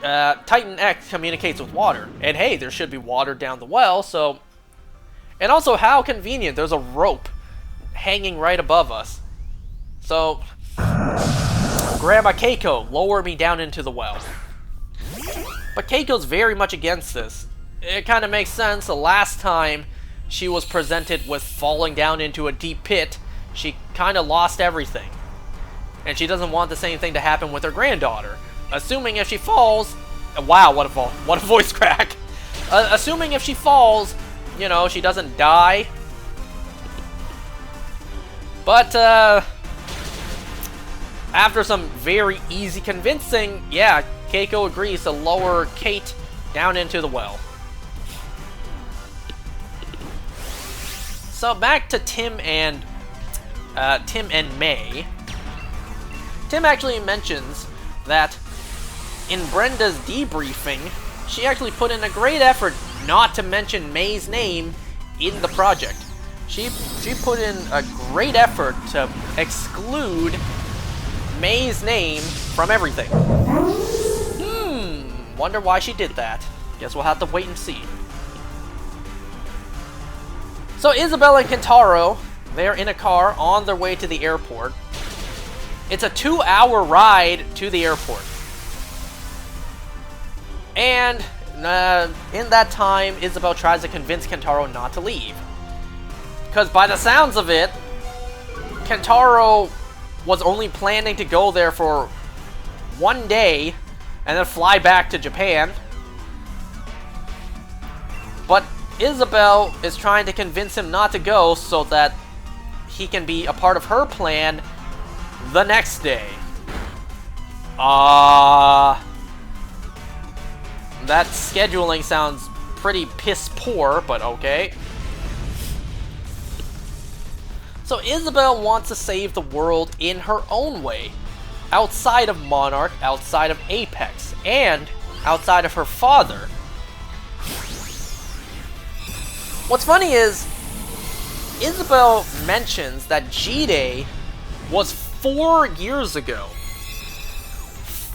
Titan X communicates with water, and hey, there should be water down the well, so... And also, how convenient, there's a rope hanging right above us. So, Grandma Keiko, lower me down into the well. But Keiko's very much against this. It kind of makes sense. The last time she was presented with falling down into a deep pit, she kind of lost everything. And she doesn't want the same thing to happen with her granddaughter. Assuming if she falls... Wow, what a voice crack. Assuming if she falls, you know, she doesn't die. But, after some very easy convincing, yeah, Keiko agrees to lower Kate down into the well. So back to Tim and May. Tim actually mentions that in Brenda's debriefing, she actually put in a great effort not to mention May's name in the project. She put in a great effort to exclude May's name from everything. Wonder why she did that. Guess we'll have to wait and see. So Isabelle and Kentaro, they're in a car on their way to the airport. It's a 2-hour ride to the airport. And in that time, Isabelle tries to convince Kentaro not to leave. Because by the sounds of it, Kentaro was only planning to go there for 1 day and then fly back to Japan. But Isabelle is trying to convince him not to go so that he can be a part of her plan the next day. That scheduling sounds pretty piss poor, but okay. So Isabelle wants to save the world in her own way, outside of Monarch, outside of Apex, and outside of her father. What's funny is, Isabelle mentions that G-Day was 4 years ago.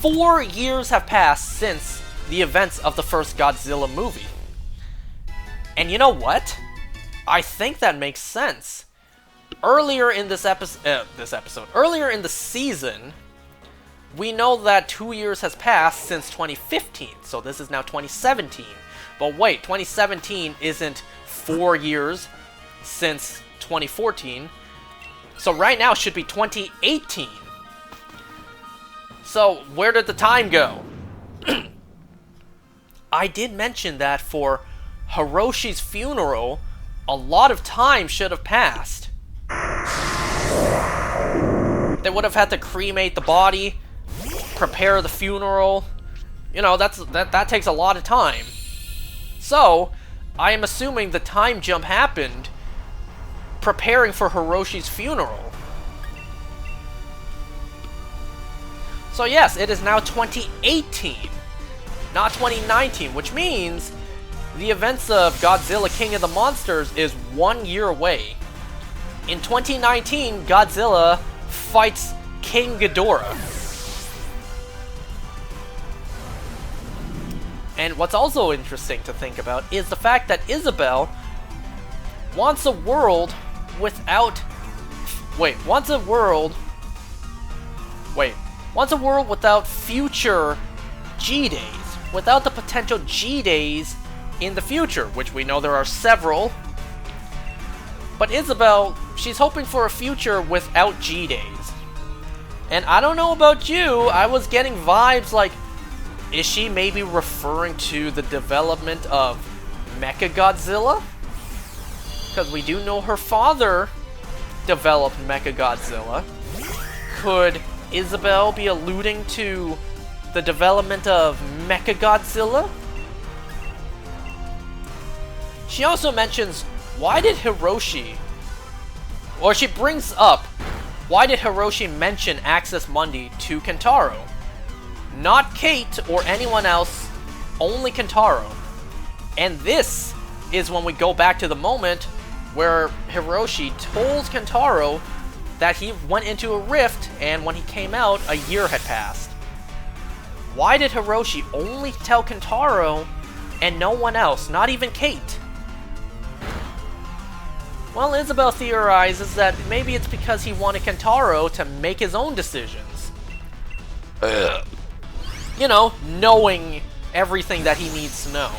4 years have passed since the events of the first Godzilla movie. And you know what? I think that makes sense. Earlier in earlier in the season, we know that 2 years has passed since 2015, so this is now 2017. But wait, 2017 isn't 4 years since 2014, so right now it should be 2018. So where did the time go? I did mention that for Hiroshi's funeral, a lot of time should have passed. They would have had to cremate the body, prepare the funeral. You know, that takes a lot of time. So, I am assuming the time jump happened preparing for Hiroshi's funeral. So yes, it is now 2018, not 2019, which means the events of Godzilla King of the Monsters is 1 year away. In 2019, Godzilla fights King Ghidorah. And what's also interesting to think about is the fact that Isabelle wants a world without... wants a world without future G-Days. Without the potential G-Days in the future, which we know there are several. But Isabelle, she's hoping for a future without G-Days. And I don't know about you, I was getting vibes like, is she maybe referring to the development of Mechagodzilla? Because we do know her father developed Mechagodzilla. Could Isabelle be alluding to the development of Mechagodzilla? She also mentions, why did Hiroshi... or she brings up, why did Hiroshi mention Access Mundi to Kentaro? Not Kate or anyone else, only Kentaro. And this is when we go back to the moment where Hiroshi told Kentaro that he went into a rift, and when he came out, a year had passed. Why did Hiroshi only tell Kentaro and no one else, not even Kate? Well, Isabelle theorizes that maybe it's because he wanted Kentaro to make his own decisions. You know, knowing everything that he needs to know.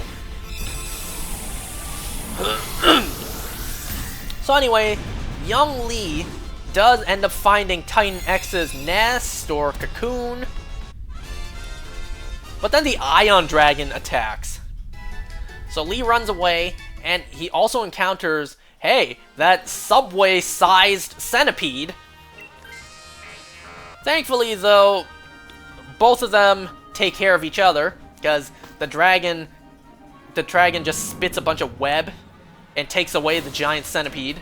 So anyway, young Lee does end up finding Titan X's nest or cocoon. But then the Ion Dragon attacks. So Lee runs away, and he also encounters, hey, that Subway-sized centipede. Thankfully, though, both of them take care of each other, because the dragon just spits a bunch of web and takes away the giant centipede.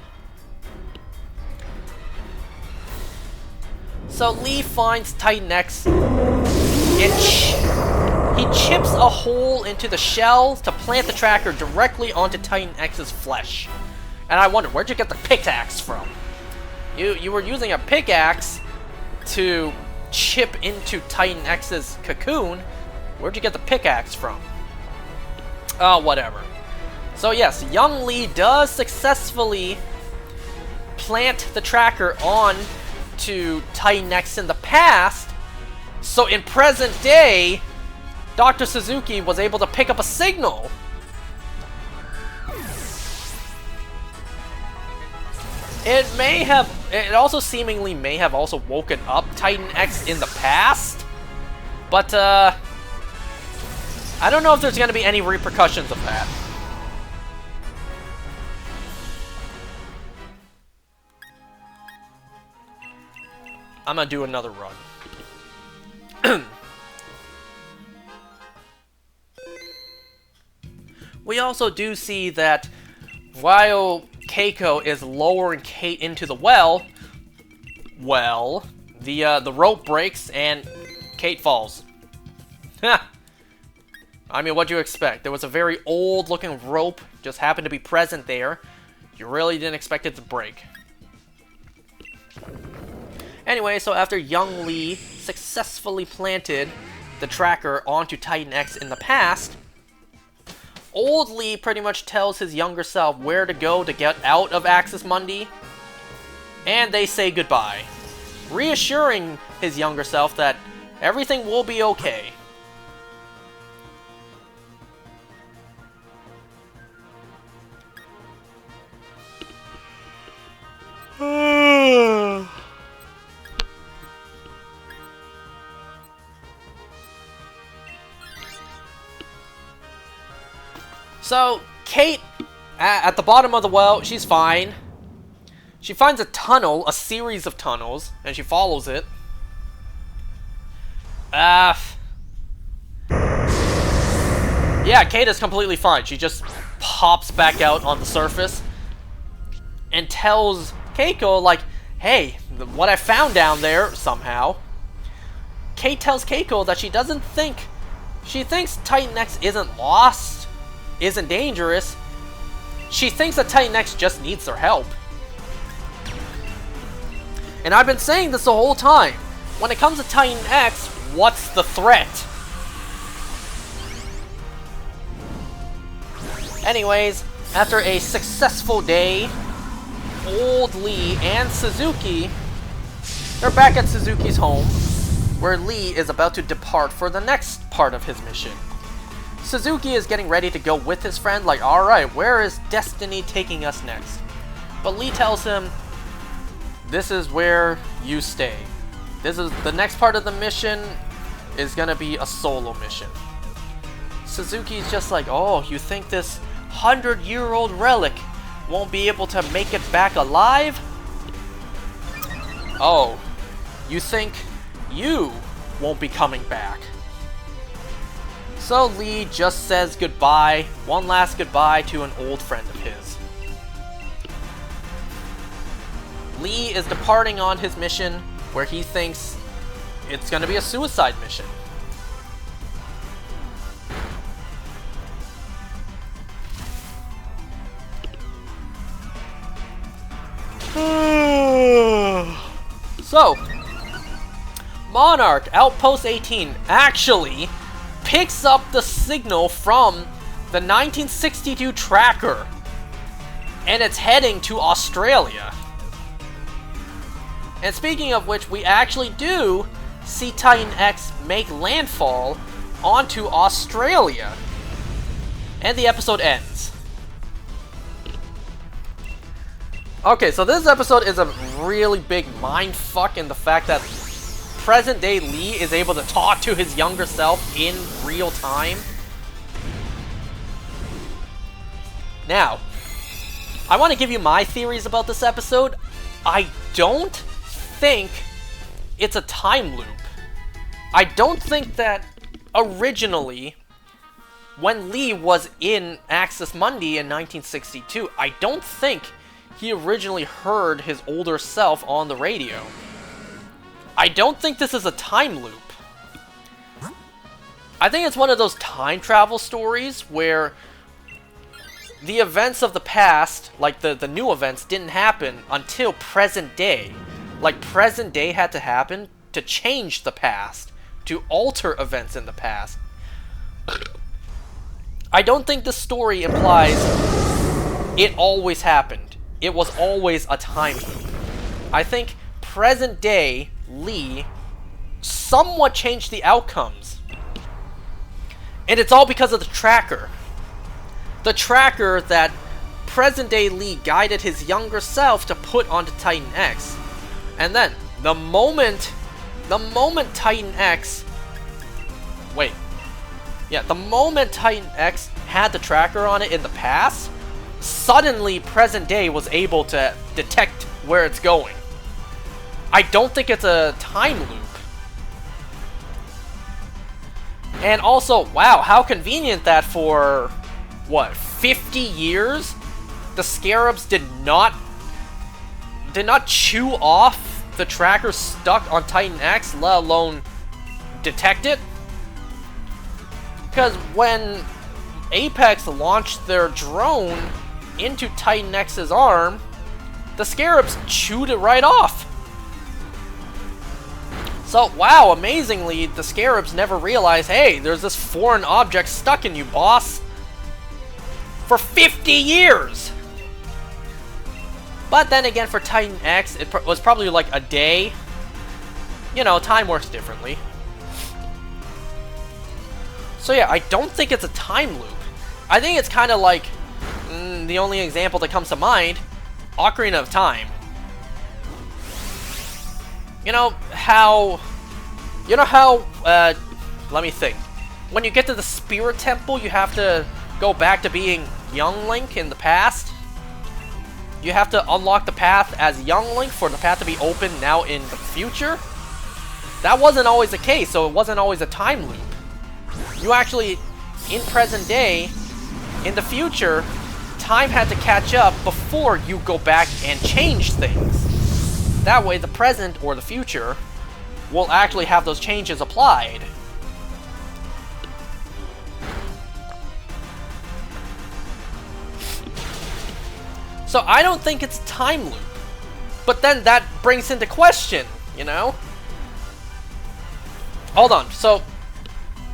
So Lee finds Titan X and he chips a hole into the shell to plant the tracker directly onto Titan X's flesh. And I wonder, where'd you get the pickaxe from? You were using a pickaxe to chip into Titan X's cocoon. Where'd you get the pickaxe from? Oh, whatever. So yes, young Lee does successfully plant the tracker on to Titan X in the past. So in present day, Dr. Suzuki was able to pick up a signal. It also seemingly may have also woken up Titan X in the past, but I don't know if there's going to be any repercussions of that. I'm gonna do another run. We also do see that while Keiko is lowering Kate into the well, the rope breaks and Kate falls. Ha! I mean, what do you expect? There was a very old-looking rope, just happened to be present there. You really didn't expect it to break. Anyway, so after young Lee successfully planted the tracker onto Titan X in the past, old Lee pretty much tells his younger self where to go to get out of Axis Mundi, and they say goodbye, reassuring his younger self that everything will be okay. So, Kate, at the bottom of the well, she's fine. She finds a tunnel, a series of tunnels, and she follows it. Yeah, Kate is completely fine. She just pops back out on the surface and tells Keiko, like, hey, what I found down there, somehow. Kate tells Keiko that she doesn't think... She thinks Titan X isn't lost, isn't dangerous. She thinks that Titan X just needs their help. And I've been saying this the whole time. When it comes to Titan X, what's the threat? Anyways, after a successful day, old Lee and Suzuki, they're back at Suzuki's home, where Lee is about to depart for the next part of his mission. Suzuki is getting ready to go with his friend, like, alright, where is destiny taking us next? But Lee tells him, this is where you stay. This is the next part of the mission is gonna be a solo mission. Suzuki's just like, oh, you think this 100-year-old relic won't be able to make it back alive? Oh, you think you won't be coming back? So Lee just says goodbye, one last goodbye to an old friend of his. Lee is departing on his mission where he thinks it's gonna be a suicide mission. So, Monarch Outpost 18 actually picks up the signal from the 1962 tracker, and it's heading to Australia. And speaking of which, we actually do see Titan X make landfall onto Australia. And the episode ends. Okay, so this episode is a really big mindfuck in the fact that present-day Lee is able to talk to his younger self in real time. Now, I want to give you my theories about this episode. I don't think it's a time loop. I don't think that originally, when Lee was in Axis Mundi in 1962, I don't think he originally heard his older self on the radio. I don't think this is a time loop. I think it's one of those time travel stories where the events of the past, like the new events, didn't happen until present day. Like, present day had to happen to change the past, to alter events in the past. I don't think this story implies it always happened. It was always a time loop. I think present day Lee somewhat changed the outcomes. And it's all because of the tracker. The tracker that present day Lee guided his younger self to put onto Titan X. And then, the moment Titan X... Wait. Yeah, the moment Titan X had the tracker on it in the past, suddenly present day was able to detect where it's going. I don't think it's a time loop. And also, wow, how convenient that for, what, 50 years? The Scarabs did not chew off the tracker stuck on Titan X, let alone detect it. Because when Apex launched their drone into Titan X's arm, the Scarabs chewed it right off. So, wow, amazingly, the Scarabs never realized, hey, there's this foreign object stuck in you, boss. For 50 years! But then again, for Titan X, it was probably like a day. You know, time works differently. So yeah, I don't think it's a time loop. I think it's kind of like, the only example that comes to mind, Ocarina of Time. You know how, let me think. When you get to the Spirit Temple, you have to go back to being young Link in the past. You have to unlock the path as young Link for the path to be open now in the future. That wasn't always the case, so it wasn't always a time loop. You actually, in present day, in the future, time had to catch up before you go back and change things. That way, the present or the future will actually have those changes applied. So I don't think it's a time loop. But then that brings into question, you know? Hold on, so...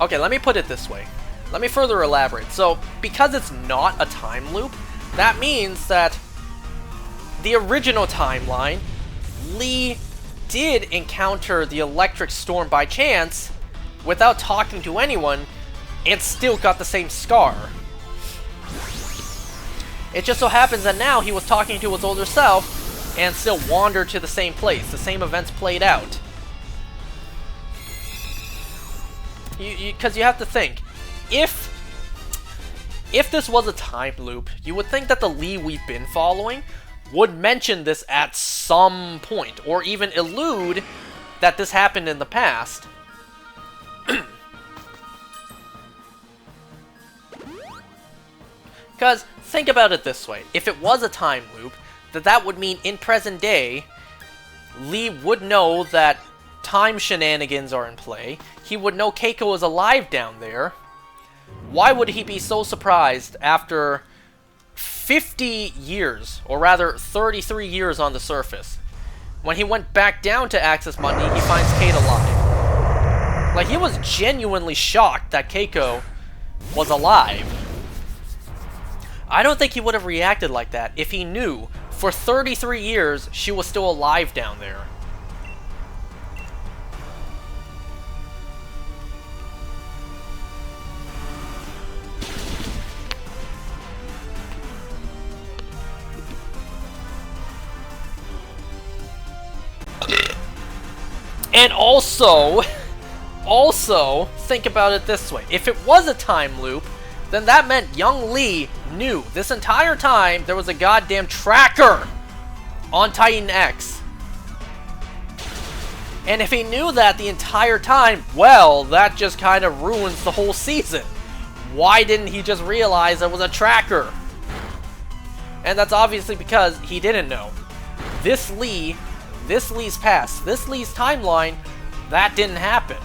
Okay, let me put it this way. Let me further elaborate. So, because it's not a time loop, that means that the original timeline, Lee did encounter the electric storm by chance without talking to anyone and still got the same scar. It just so happens that now he was talking to his older self and still wandered to the same place. The same events played out. Because you have to think, if this was a time loop, you would think that the Lee we've been following would mention this at some point, or even allude that this happened in the past. Because, think about it this way, if it was a time loop, that would mean in present day, Lee would know that time shenanigans are in play, he would know Keiko is alive down there. Why would he be so surprised after 50 years, or rather 33 years on the surface? When he went back down to Access Monday, he finds Kate alive. Like, he was genuinely shocked that Keiko was alive. I don't think he would have reacted like that if he knew for 33 years she was still alive down there. And also, think about it this way. If it was a time loop, then that meant young Lee knew this entire time there was a goddamn tracker on Titan X. And if he knew that the entire time, well, that just kind of ruins the whole season. Why didn't he just realize there was a tracker? And that's obviously because he didn't know. This Lee's past, this Lee's timeline, that didn't happen.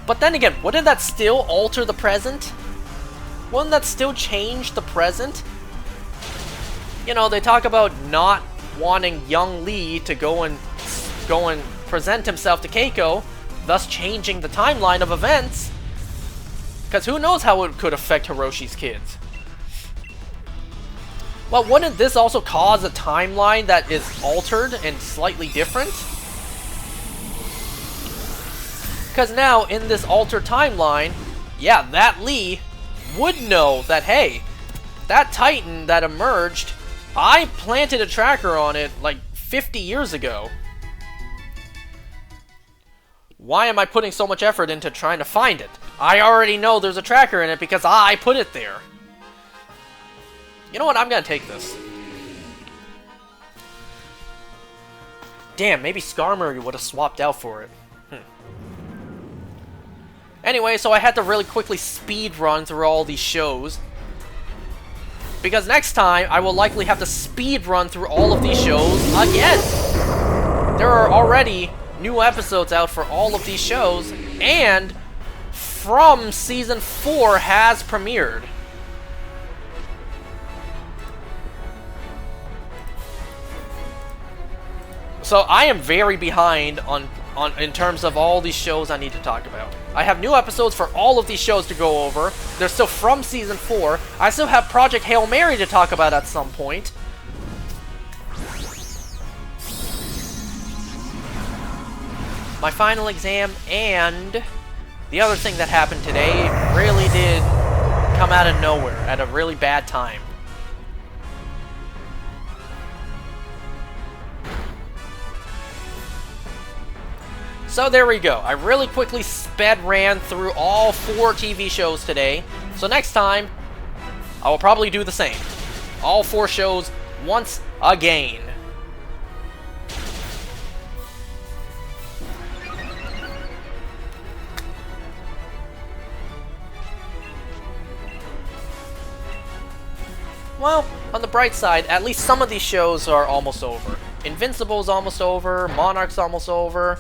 But then again, wouldn't that still alter the present? Wouldn't that still change the present? You know, they talk about not wanting young Lee to go and present himself to Keiko, thus changing the timeline of events. Because who knows how it could affect Hiroshi's kids. Well, wouldn't this also cause a timeline that is altered and slightly different? Because now, in this altered timeline, yeah, that Lee would know that, hey, that Titan that emerged, I planted a tracker on it like 50 years ago. Why am I putting so much effort into trying to find it? I already know there's a tracker in it because I put it there. You know what? I'm gonna take this. Damn, maybe Skarmory would have swapped out for it. Anyway, so I had to really quickly speed run through all these shows. Because next time, I will likely have to speed run through all of these shows again. There are already new episodes out for all of these shows, and from Season 4 has premiered. So I am very behind on in terms of all these shows I need to talk about. I have new episodes for all of these shows to go over. They're still from Season 4. I still have Project Hail Mary to talk about at some point. My final exam, and the other thing that happened today really did come out of nowhere at a really bad time. So there we go. I really quickly ran through all 4 TV shows today. So next time, I will probably do the same. All 4 shows once again. Well, on the bright side, at least some of these shows are almost over. Invincible's almost over, Monarch's almost over.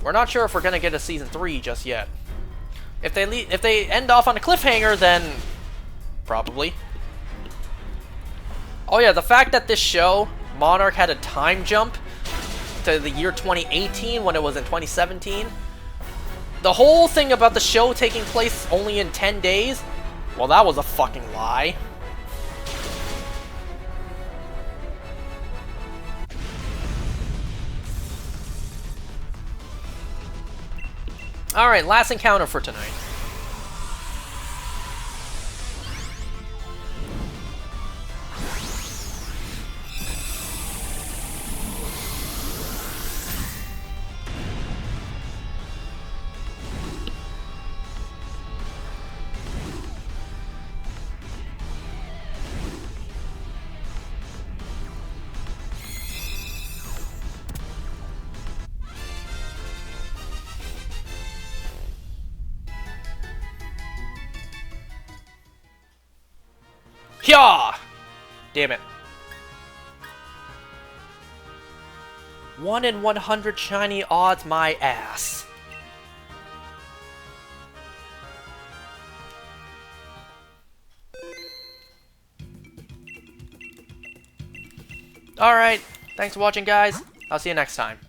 We're not sure if we're gonna get a Season 3 just yet. If they end off on a cliffhanger, then probably. Oh yeah, the fact that this show, Monarch, had a time jump to the year 2018 when it was in 2017. The whole thing about the show taking place only in 10 days, well, that was a fucking lie. Alright, last encounter for tonight. Hyah! Damn it. 1 in 100 shiny odds, my ass. Alright, thanks for watching, guys. I'll see you next time.